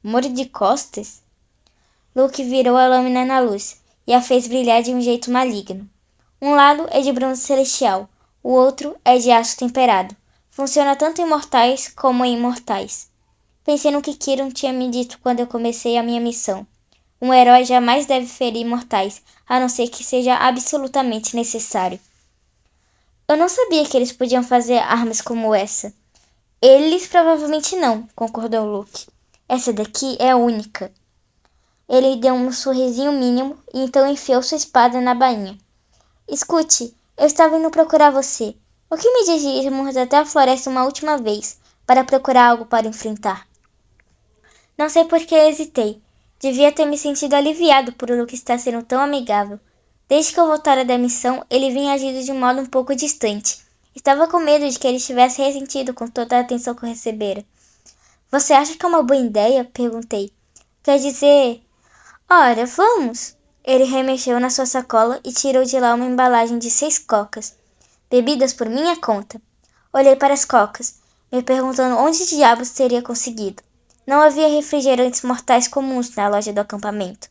Morde-costas? Luke virou a lâmina na luz e a fez brilhar de um jeito maligno. Um lado é de bronze celestial, o outro é de aço temperado. Funciona tanto em mortais como em imortais. Pensei no que Kiron tinha me dito quando eu comecei a minha missão. Um herói jamais deve ferir mortais, a não ser que seja absolutamente necessário. Eu não sabia que eles podiam fazer armas como essa. Eles provavelmente não, concordou Luke. Essa daqui é única. Ele deu um sorrisinho mínimo e então enfiou sua espada na bainha. Escute, eu estava indo procurar você. O que me diz de irmos até a floresta uma última vez, para procurar algo para enfrentar? Não sei por que hesitei. Devia ter me sentido aliviado por Luke estar sendo tão amigável. Desde que eu voltara da missão, ele vinha agindo de um modo um pouco distante. Estava com medo de que ele estivesse ressentido com toda a atenção que eu recebera. Você acha que é uma boa ideia? Perguntei. Quer dizer... Ora, vamos! Ele remexeu na sua sacola e tirou de lá uma embalagem de 6 cocas. Bebidas por minha conta. Olhei para as cocas, me perguntando onde diabos teria conseguido. Não havia refrigerantes mortais comuns na loja do acampamento.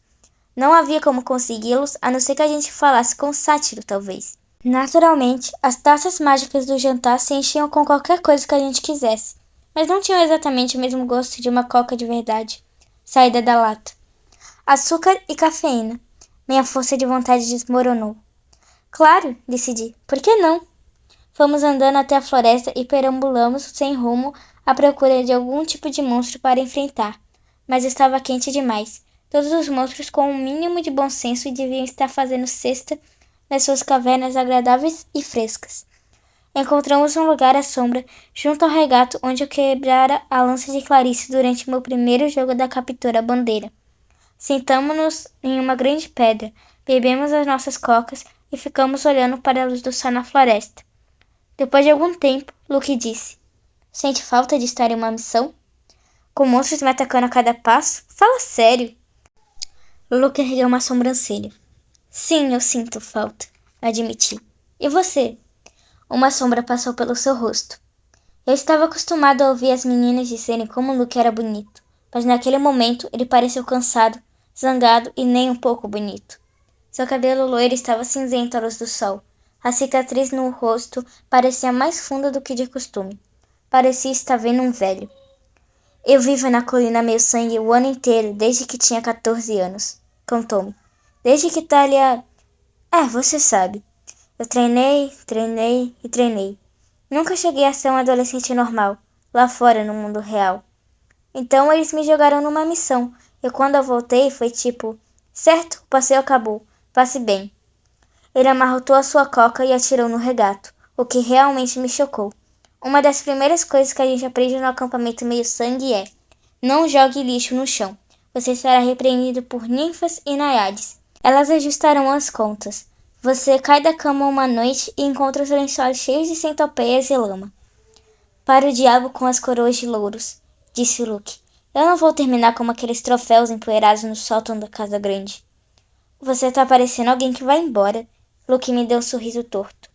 Não havia como consegui-los, a não ser que a gente falasse com o sátiro, talvez. Naturalmente, as taças mágicas do jantar se enchiam com qualquer coisa que a gente quisesse, mas não tinham exatamente o mesmo gosto de uma coca de verdade, saída da lata. Açúcar e cafeína. Minha força de vontade desmoronou. Claro, decidi. Por que não? Fomos andando até a floresta e perambulamos sem rumo à procura de algum tipo de monstro para enfrentar. Mas estava quente demais. Todos os monstros com um mínimo de bom senso deviam estar fazendo cesta nas suas cavernas agradáveis e frescas. Encontramos um lugar à sombra, junto ao regato onde eu quebrara a lança de Clarice durante meu primeiro jogo da captura bandeira. Sentamo-nos em uma grande pedra, bebemos as nossas cocas e ficamos olhando para a luz do sol na floresta. Depois de algum tempo, Luke disse: Sente falta de estar em uma missão? Com monstros me atacando a cada passo? Fala sério! Luke ergueu uma sobrancelha. Sim, eu sinto falta, admiti. E você? Uma sombra passou pelo seu rosto. Eu estava acostumado a ouvir as meninas dizerem como Luke era bonito, mas naquele momento ele pareceu cansado, zangado e nem um pouco bonito. Seu cabelo loiro estava cinzento à luz do sol. A cicatriz no rosto parecia mais funda do que de costume. Parecia estar vendo um velho. Eu vivo na colina meio-sangue o ano inteiro, desde que tinha 14 anos, contou-me. Desde que Talia... você sabe. Eu treinei e treinei. Nunca cheguei a ser um adolescente normal, lá fora no mundo real. Então eles me jogaram numa missão, e quando eu voltei foi tipo... Certo, o passeio acabou. Passe bem. Ele amarrotou a sua coca e atirou no regato, o que realmente me chocou. Uma das primeiras coisas que a gente aprende no acampamento meio-sangue é: não jogue lixo no chão. Você será repreendido por ninfas e naiades. Elas ajustarão as contas. Você cai da cama uma noite e encontra os lençóis cheios de centopeias e lama. Para o diabo com as coroas de louros, disse Luke. Eu não vou terminar como aqueles troféus empoeirados no sótão da casa grande. Você tá parecendo alguém que vai embora, Luke me deu um sorriso torto.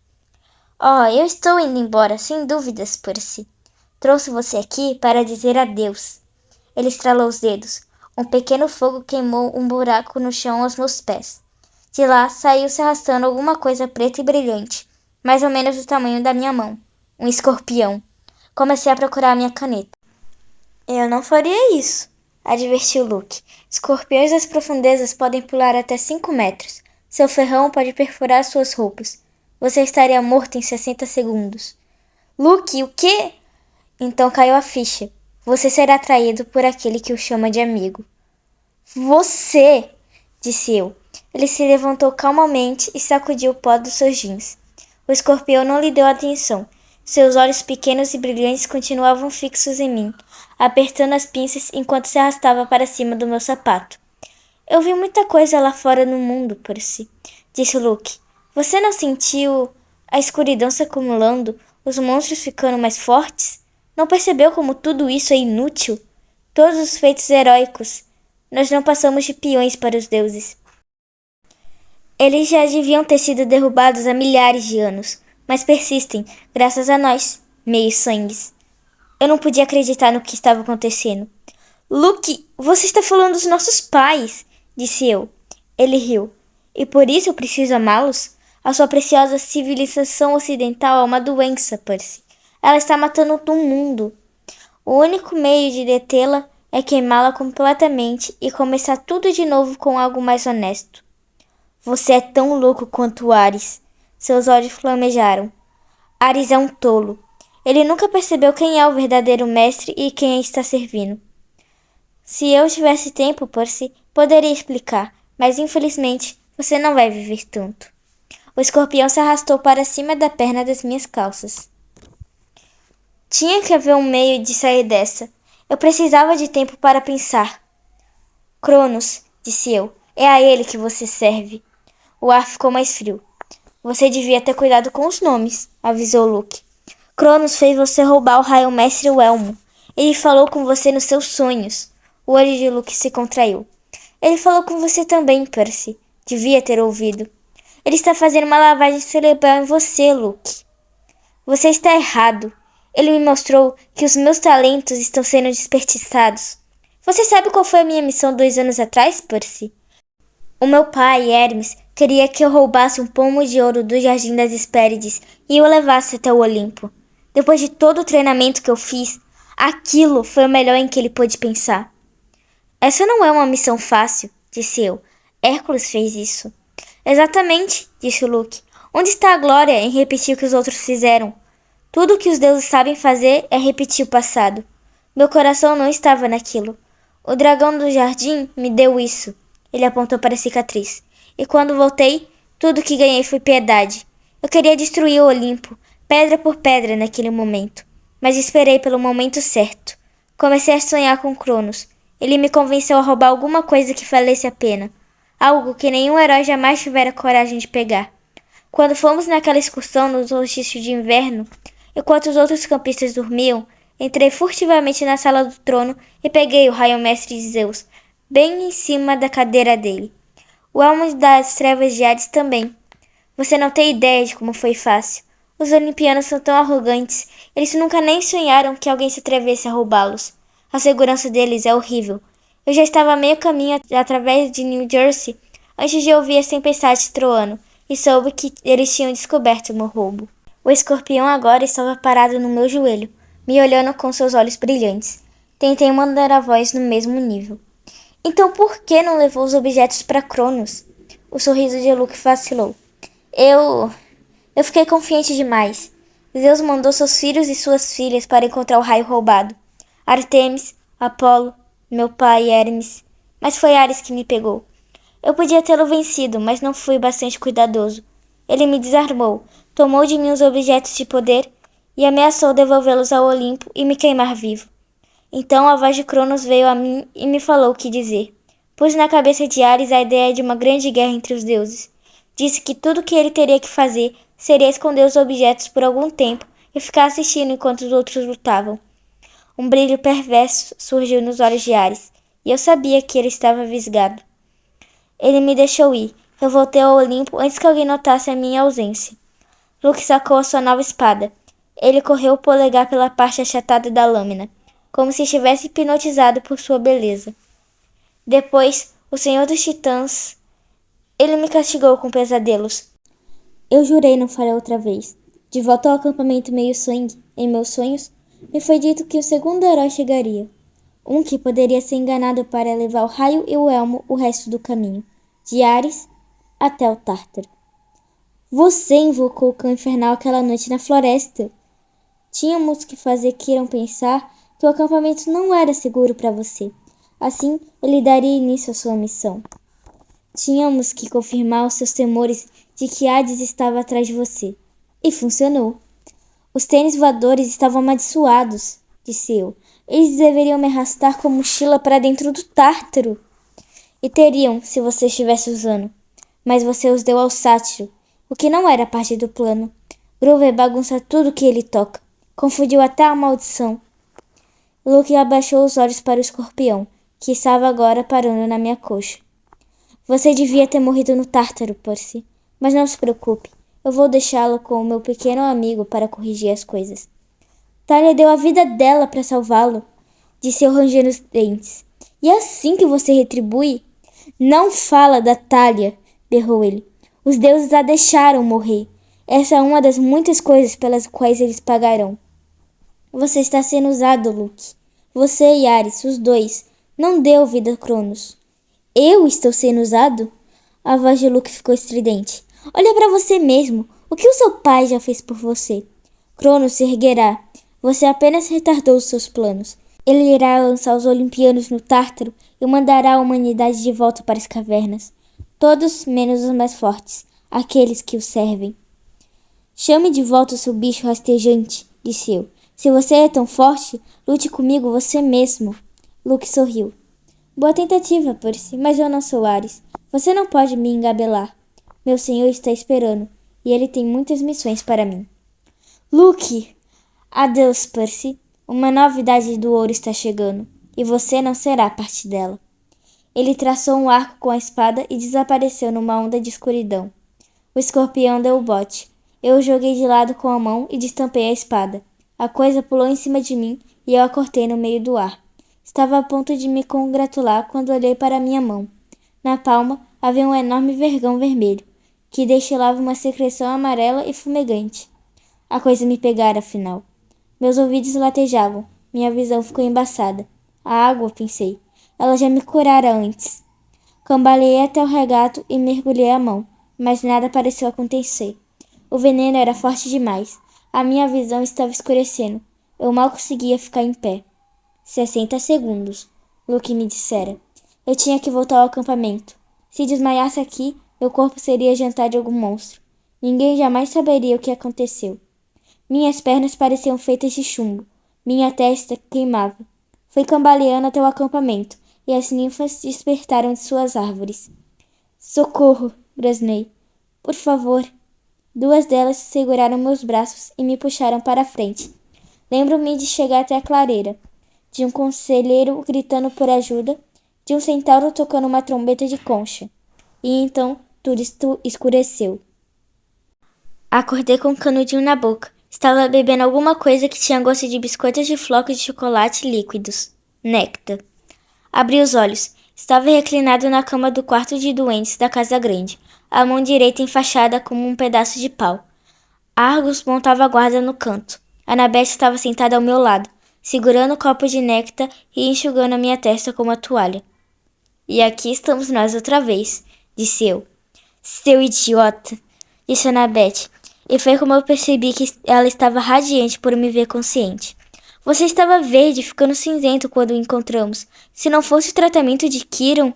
Oh, eu estou indo embora, sem dúvidas, Percy. Trouxe você aqui para dizer adeus. Ele estralou os dedos. Um pequeno fogo queimou um buraco no chão aos meus pés. De lá saiu se arrastando alguma coisa preta e brilhante, mais ou menos do tamanho da minha mão. Um escorpião. Comecei a procurar a minha caneta. Eu não faria isso, advertiu Luke. Escorpiões das profundezas podem pular até 5 metros. Seu ferrão pode perfurar suas roupas. Você estaria morto em 60 segundos. Luke, o quê? Então caiu a ficha. Você será traído por aquele que o chama de amigo. Você! Disse eu. Ele se levantou calmamente e sacudiu o pó dos seus jeans. O escorpião não lhe deu atenção. Seus olhos pequenos e brilhantes continuavam fixos em mim, apertando as pinças enquanto se arrastava para cima do meu sapato. Eu vi muita coisa lá fora no mundo, Percy, disse Luke. Você não sentiu a escuridão se acumulando, os monstros ficando mais fortes? Não percebeu como tudo isso é inútil? Todos os feitos heróicos. Nós não passamos de peões para os deuses. Eles já deviam ter sido derrubados há milhares de anos, mas persistem, graças a nós, meios-sangues. Eu não podia acreditar no que estava acontecendo. Luke, você está falando dos nossos pais, disse eu. Ele riu. E por isso eu preciso amá-los? A sua preciosa civilização ocidental é uma doença, Percy. Ela está matando o mundo. O único meio de detê-la é queimá-la completamente e começar tudo de novo com algo mais honesto. Você é tão louco quanto Ares. Seus olhos flamejaram. Ares é um tolo. Ele nunca percebeu quem é o verdadeiro mestre e quem está servindo. Se eu tivesse tempo, Percy, poderia explicar, mas infelizmente você não vai viver tanto. O escorpião se arrastou para cima da perna das minhas calças. Tinha que haver um meio de sair dessa. Eu precisava de tempo para pensar. Cronos, disse eu, é a ele que você serve. O ar ficou mais frio. Você devia ter cuidado com os nomes, avisou Luke. Cronos fez você roubar o raio-mestre Elmo. Ele falou com você nos seus sonhos. O olho de Luke se contraiu. Ele falou com você também, Percy. Devia ter ouvido. Ele está fazendo uma lavagem cerebral em você, Luke. Você está errado. Ele me mostrou que os meus talentos estão sendo desperdiçados. Você sabe qual foi a minha missão 2 anos atrás, Percy? O meu pai, Hermes, queria que eu roubasse um pomo de ouro do Jardim das Hespérides e o levasse até o Olimpo. Depois de todo o treinamento que eu fiz, aquilo foi o melhor em que ele pôde pensar. Essa não é uma missão fácil, disse eu. Hércules fez isso. Exatamente, disse Luke. Onde está a glória em repetir o que os outros fizeram? Tudo o que os deuses sabem fazer é repetir o passado. Meu coração não estava naquilo. O dragão do jardim me deu isso. Ele apontou para a cicatriz. E quando voltei, tudo que ganhei foi piedade. Eu queria destruir o Olimpo, pedra por pedra naquele momento. Mas esperei pelo momento certo. Comecei a sonhar com Cronos. Ele me convenceu a roubar alguma coisa que valesse a pena. Algo que nenhum herói jamais tivera coragem de pegar. Quando fomos naquela excursão no solstício de inverno, enquanto os outros campistas dormiam, entrei furtivamente na sala do trono e peguei o raio-mestre de Zeus, bem em cima da cadeira dele. O elmo das trevas de Hades também. Você não tem ideia de como foi fácil. Os olimpianos são tão arrogantes, eles nunca nem sonharam que alguém se atrevesse a roubá-los. A segurança deles é horrível. Eu já estava a meio caminho através de New Jersey antes de ouvir as tempestades troando e soube que eles tinham descoberto o meu roubo. O escorpião agora estava parado no meu joelho, me olhando com seus olhos brilhantes. Tentei mandar a voz no mesmo nível. Então por que não levou os objetos para Cronos? O sorriso de Luke vacilou. Eu fiquei confiante demais. Zeus mandou seus filhos e suas filhas para encontrar o raio roubado. Artemis, Apolo, meu pai Hermes. Mas foi Ares que me pegou. Eu podia tê-lo vencido, mas não fui bastante cuidadoso. Ele me desarmou, tomou de mim os objetos de poder e ameaçou devolvê-los ao Olimpo e me queimar vivo. Então a voz de Cronos veio a mim e me falou o que dizer. Pus na cabeça de Ares a ideia de uma grande guerra entre os deuses. Disse que tudo o que ele teria que fazer seria esconder os objetos por algum tempo e ficar assistindo enquanto os outros lutavam. Um brilho perverso surgiu nos olhos de Ares, e eu sabia que ele estava visgado. Ele me deixou ir, Eu voltei ao Olimpo antes que alguém notasse a minha ausência. Luke sacou a sua nova espada. Ele correu o polegar pela parte achatada da lâmina, como se estivesse hipnotizado por sua beleza. Depois, o Senhor dos Titãs... Ele me castigou com pesadelos. Eu jurei não farei outra vez. De volta ao acampamento meio sangue, em meus sonhos, me foi dito que o segundo herói chegaria. Um que poderia ser enganado para levar o raio e o elmo o resto do caminho, de Ares até o Tártaro. Você invocou o cão infernal aquela noite na floresta. Tínhamos que fazer Kiron pensar que o acampamento não era seguro para você. Assim, ele daria início à sua missão. Tínhamos que confirmar os seus temores de que Hades estava atrás de você. E funcionou. Os tênis voadores estavam amaldiçoados, disse eu. Eles deveriam me arrastar com a mochila para dentro do Tártaro. E teriam, se você estivesse usando. Mas você os deu ao sátiro, o que não era parte do plano. Grover bagunça tudo que ele toca. Confundiu até a maldição. Luke abaixou os olhos para o escorpião, que estava agora parando na minha coxa. Você devia ter morrido no Tártaro, Percy. Mas não se preocupe. Eu vou deixá-lo com o meu pequeno amigo para corrigir as coisas. Talia deu a vida dela para salvá-lo, disse eu rangendo os dentes. E é assim que você retribui? Não fala da Talia, berrou ele. Os deuses a deixaram morrer. Essa é uma das muitas coisas pelas quais eles pagarão. Você está sendo usado, Luke. Você e Ares, os dois. Não deu vida a Cronos. Eu estou sendo usado? A voz de Luke ficou estridente. Olha para você mesmo. O que o seu pai já fez por você? Cronos se erguerá. Você apenas retardou os seus planos. Ele irá lançar os Olimpianos no Tártaro e mandará a humanidade de volta para as cavernas. Todos menos os mais fortes, aqueles que o servem. Chame de volta o seu bicho rastejante, disse eu. Se você é tão forte, lute comigo você mesmo. Luke sorriu. Boa tentativa, Percy, mas eu não sou Ares. Você não pode me engabelar. Meu senhor está esperando, e ele tem muitas missões para mim. Luke! Adeus, Percy. Uma novidade do ouro está chegando, e você não será parte dela. Ele traçou um arco com a espada e desapareceu numa onda de escuridão. O escorpião deu o bote. Eu o joguei de lado com a mão e destampei a espada. A coisa pulou em cima de mim e eu a cortei no meio do ar. Estava a ponto de me congratular quando olhei para minha mão. Na palma havia um enorme vergão vermelho, que destilava uma secreção amarela e fumegante. A coisa me pegara, afinal. Meus ouvidos latejavam, minha visão ficou embaçada. A água, pensei. Ela já me curara antes. Cambaleei até o regato e mergulhei a mão, mas nada pareceu acontecer. O veneno era forte demais. A minha visão estava escurecendo. Eu mal conseguia ficar em pé. 60 segundos, Luke me dissera. Eu tinha que voltar ao acampamento. Se desmaiasse aqui, meu corpo seria jantar de algum monstro. Ninguém jamais saberia o que aconteceu. Minhas pernas pareciam feitas de chumbo. Minha testa queimava. Fui cambaleando até o acampamento, e as ninfas despertaram de suas árvores. Socorro! Grasnei. Por favor. Duas delas seguraram meus braços e me puxaram para a frente. Lembro-me de chegar até a clareira, de um conselheiro gritando por ajuda, de um centauro tocando uma trombeta de concha. E então tudo escureceu. Acordei com um canudinho na boca. Estava bebendo alguma coisa que tinha gosto de biscoitos de flocos de chocolate líquidos. Néctar. Abri os olhos. Estava reclinado na cama do quarto de doentes da casa grande, a mão direita enfaixada como um pedaço de pau. Argos montava guarda no canto. Annabeth estava sentada ao meu lado, segurando o copo de néctar e enxugando a minha testa com uma toalha. E aqui estamos nós outra vez, disse eu. Seu idiota, disse Annabeth. E foi como eu percebi que ela estava radiante por me ver consciente. Você estava verde, ficando cinzento quando o encontramos. Se não fosse o tratamento de Kiron...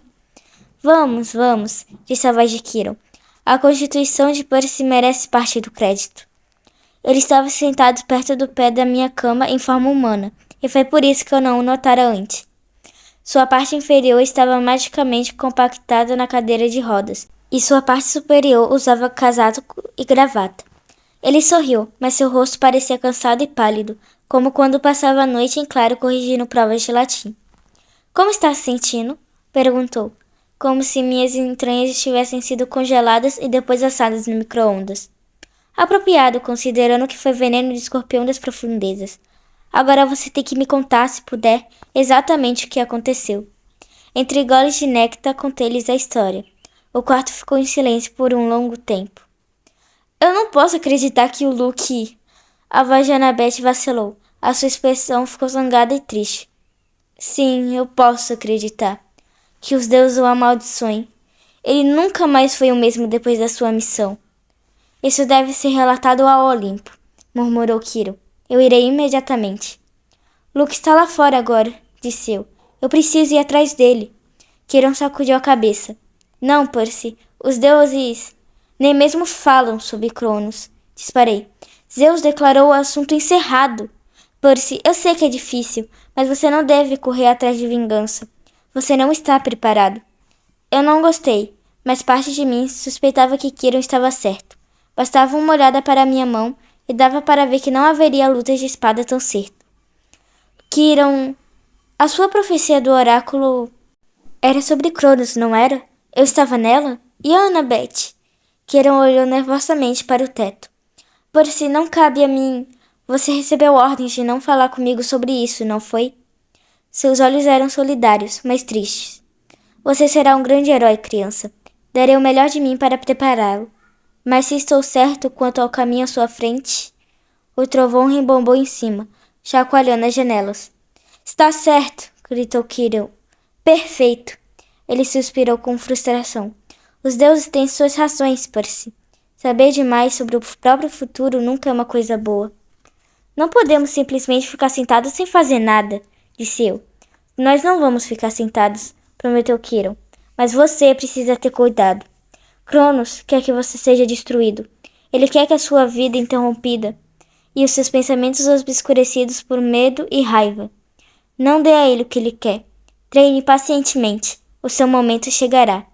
Vamos, disse a voz de Kiron. A constituição de Percy merece parte do crédito. Ele estava sentado perto do pé da minha cama em forma humana, e foi por isso que eu não o notara antes. Sua parte inferior estava magicamente compactada na cadeira de rodas, e sua parte superior usava casaco e gravata. Ele sorriu, mas seu rosto parecia cansado e pálido, como quando passava a noite em claro corrigindo provas de latim. Como está se sentindo? Perguntou. como se minhas entranhas tivessem sido congeladas e depois assadas no micro-ondas. Apropriado, considerando que foi veneno de escorpião das profundezas. Agora você tem que me contar, se puder, exatamente o que aconteceu. Entre goles de néctar, contei-lhes a história. O quarto ficou em silêncio por um longo tempo. Eu não posso acreditar que o Luke... A voz de Annabeth vacilou. A sua expressão ficou zangada e triste. Sim, eu posso acreditar. Que os deuses o amaldiçoem. Ele nunca mais foi o mesmo depois da sua missão. Isso deve ser relatado ao Olimpo, murmurou Quirrell. Eu irei imediatamente. Luke está lá fora agora, disse eu. Eu preciso ir atrás dele. Quirrell sacudiu a cabeça. Não, Percy. Os deuses nem mesmo falam sobre Cronos. Disparei. Zeus declarou o assunto encerrado. Percy, eu sei que é difícil, mas você não deve correr atrás de vingança. Você não está preparado. Eu não gostei, mas parte de mim suspeitava que Quirrell estava certo. Bastava uma olhada para minha mão e dava para ver que não haveria lutas de espada tão cedo. Quirrell, a sua profecia do oráculo era sobre Cronos, não era? Eu estava nela? E a Annabeth? Quirrell olhou nervosamente para o teto. Por se não cabe a mim. Você recebeu ordens de não falar comigo sobre isso, não foi? Seus olhos eram solidários, mas tristes. Você será um grande herói, criança. Darei o melhor de mim para prepará-lo. Mas se estou certo quanto ao caminho à sua frente... O trovão rebombou em cima, chacoalhando as janelas. Está certo, gritou Quirrell. Perfeito. Ele suspirou com frustração. Os deuses têm suas razões, Percy. Saber demais sobre o próprio futuro nunca é uma coisa boa. Não podemos simplesmente ficar sentados sem fazer nada, disse eu. Nós não vamos ficar sentados, prometeu Quirrell. Mas você precisa ter cuidado. Cronos quer que você seja destruído. Ele quer que a sua vida interrompida e os seus pensamentos obscurecidos por medo e raiva. Não dê a ele o que ele quer. Treine pacientemente. O seu momento chegará.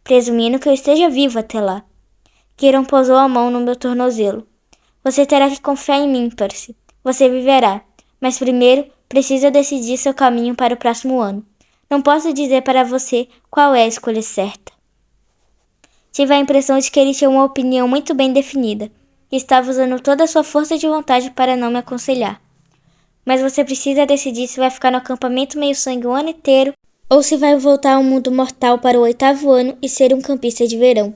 Presumindo que eu esteja vivo até lá. Quirrell pousou a mão no meu tornozelo. Você terá que confiar em mim, Percy. Você viverá. Mas primeiro, precisa decidir seu caminho para o próximo ano. Não posso dizer para você qual é a escolha certa. Tive a impressão de que ele tinha uma opinião muito bem definida e estava usando toda a sua força de vontade para não me aconselhar. Mas você precisa decidir se vai ficar no acampamento meio-sangue o ano inteiro ou se vai voltar ao mundo mortal para o 8º ano e ser um campista de verão.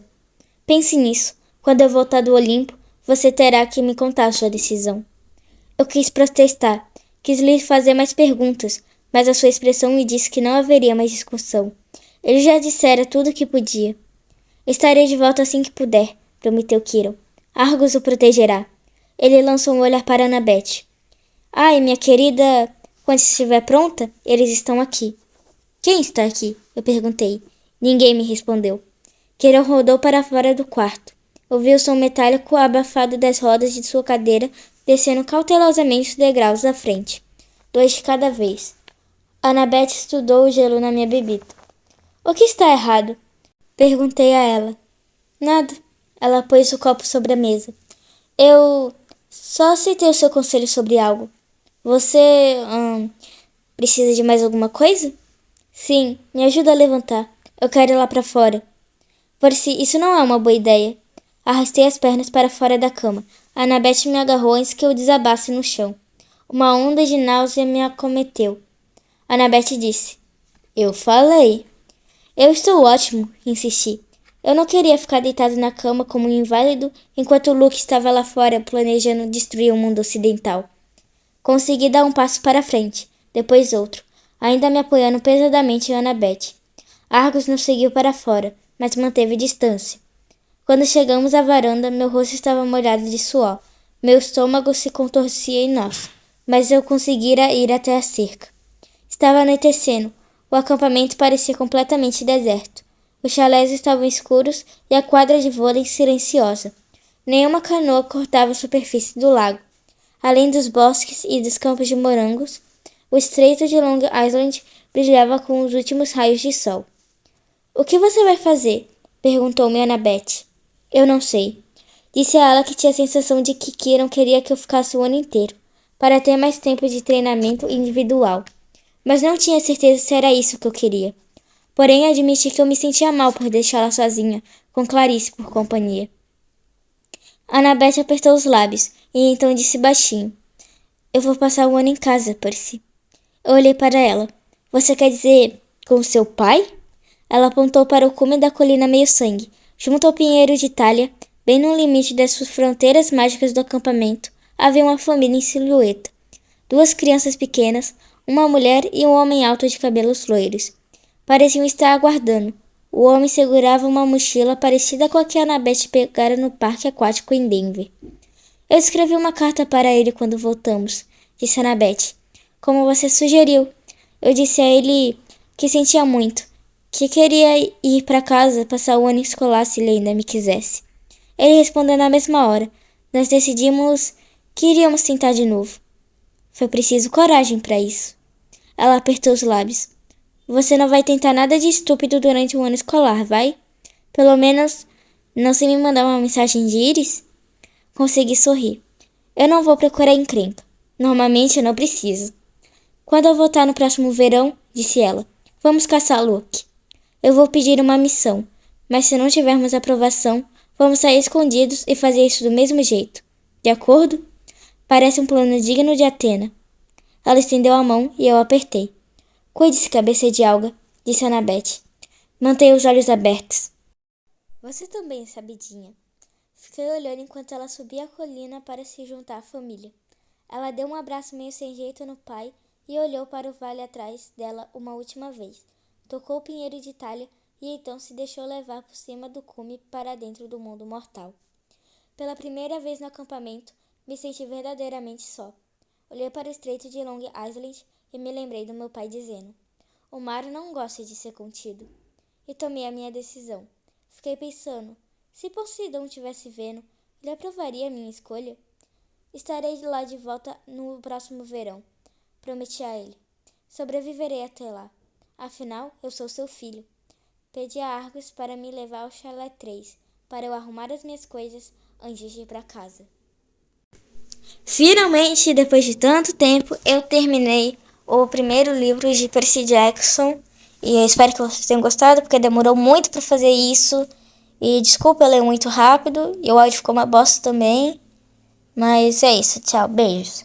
Pense nisso. Quando eu voltar do Olimpo, você terá que me contar sua decisão. Eu quis protestar. Quis lhe fazer mais perguntas, mas a sua expressão me disse que não haveria mais discussão. Ele já dissera tudo o que podia. Estarei de volta assim que puder, prometeu Quirrell. Argos o protegerá. Ele lançou um olhar para Annabeth. Ai, minha querida, quando estiver pronta, eles estão aqui. Quem está aqui? Eu perguntei. Ninguém me respondeu. Quirrell rodou para fora do quarto. Ouvi o som metálico abafado das rodas de sua cadeira descendo cautelosamente os degraus da frente. 2 de cada vez. Annabeth estudou o gelo na minha bebida. O que está errado? Perguntei a ela. Nada. Ela pôs o copo sobre a mesa. Eu só aceitei o seu conselho sobre algo. Você, precisa de mais alguma coisa? Sim, me ajuda a levantar. Eu quero ir lá para fora. Percy, isso não é uma boa ideia. Arrastei as pernas para fora da cama. A Annabeth me agarrou antes que eu desabasse no chão. Uma onda de náusea me acometeu. Annabeth disse. Eu falei. Eu estou ótimo, insisti. Eu não queria ficar deitado na cama como um inválido enquanto Luke estava lá fora planejando destruir o mundo ocidental. Consegui dar um passo para frente, depois outro, ainda me apoiando pesadamente em Annabeth. Argos nos seguiu para fora, mas manteve distância. Quando chegamos à varanda, meu rosto estava molhado de suor. Meu estômago se contorcia em nós, mas eu conseguira ir até a cerca. Estava anoitecendo. O acampamento parecia completamente deserto. Os chalés estavam escuros e a quadra de vôlei silenciosa. Nenhuma canoa cortava a superfície do lago. Além dos bosques e dos campos de morangos, o estreito de Long Island brilhava com os últimos raios de sol. — O que você vai fazer? Perguntou-me Annabeth. Eu não sei. Disse a ela que tinha a sensação de que Quirrell queria que eu ficasse o ano inteiro, para ter mais tempo de treinamento individual. Mas não tinha certeza se era isso que eu queria. Porém, admiti que eu me sentia mal por deixá-la sozinha, com Clarice por companhia. Annabeth apertou os lábios e então disse baixinho: Eu vou passar o ano em casa, Percy. Eu olhei para ela. Você quer dizer com seu pai? Ela apontou para o cume da colina meio-sangue, junto ao pinheiro de Thalia, bem no limite das fronteiras mágicas do acampamento. Havia uma família em silhueta. 2 crianças pequenas, uma mulher e um homem alto de cabelos loiros. Pareciam estar aguardando. O homem segurava uma mochila parecida com a que Annabeth pegara no parque aquático em Denver. Eu escrevi uma carta para ele quando voltamos, disse Annabeth. Como você sugeriu. Eu disse a ele que sentia muito, que queria ir para casa passar o ano escolar se ele ainda me quisesse. Ele respondeu na mesma hora. Nós decidimos que iríamos tentar de novo. Foi preciso coragem para isso. Ela apertou os lábios. Você não vai tentar nada de estúpido durante o ano escolar, vai? Pelo menos não se me mandar uma mensagem de íris? Consegui sorrir. Eu não vou procurar encrenca. Normalmente eu não preciso. Quando eu voltar no próximo verão, disse ela, vamos caçar Loki. Eu vou pedir uma missão, mas se não tivermos aprovação, vamos sair escondidos e fazer isso do mesmo jeito. De acordo? Parece um plano digno de Atena. Ela estendeu a mão e eu apertei. Cuide-se, cabeça de alga, disse Annabeth. Mantenha os olhos abertos. Você também, sabidinha. Fiquei olhando enquanto ela subia a colina para se juntar à família. Ela deu um abraço meio sem jeito no pai e olhou para o vale atrás dela uma última vez. Tocou o pinheiro de Thalia e então se deixou levar por cima do cume para dentro do mundo mortal. Pela primeira vez no acampamento, me senti verdadeiramente só. Olhei para o estreito de Long Island e me lembrei do meu pai dizendo: o mar não gosta de ser contido. E tomei a minha decisão. Fiquei pensando, se Poseidon estivesse vendo, ele aprovaria a minha escolha? Estarei lá de volta no próximo verão, prometi a ele. Sobreviverei até lá. Afinal, eu sou seu filho. Pedi a Argus para me levar ao Chalé 3, para eu arrumar as minhas coisas antes de ir para casa. Finalmente, depois de tanto tempo, eu terminei o primeiro livro de Percy Jackson. E eu espero que vocês tenham gostado, porque demorou muito para fazer isso. E desculpa, eu leio muito rápido. E o áudio ficou uma bosta também. Mas é isso. Tchau. Beijos.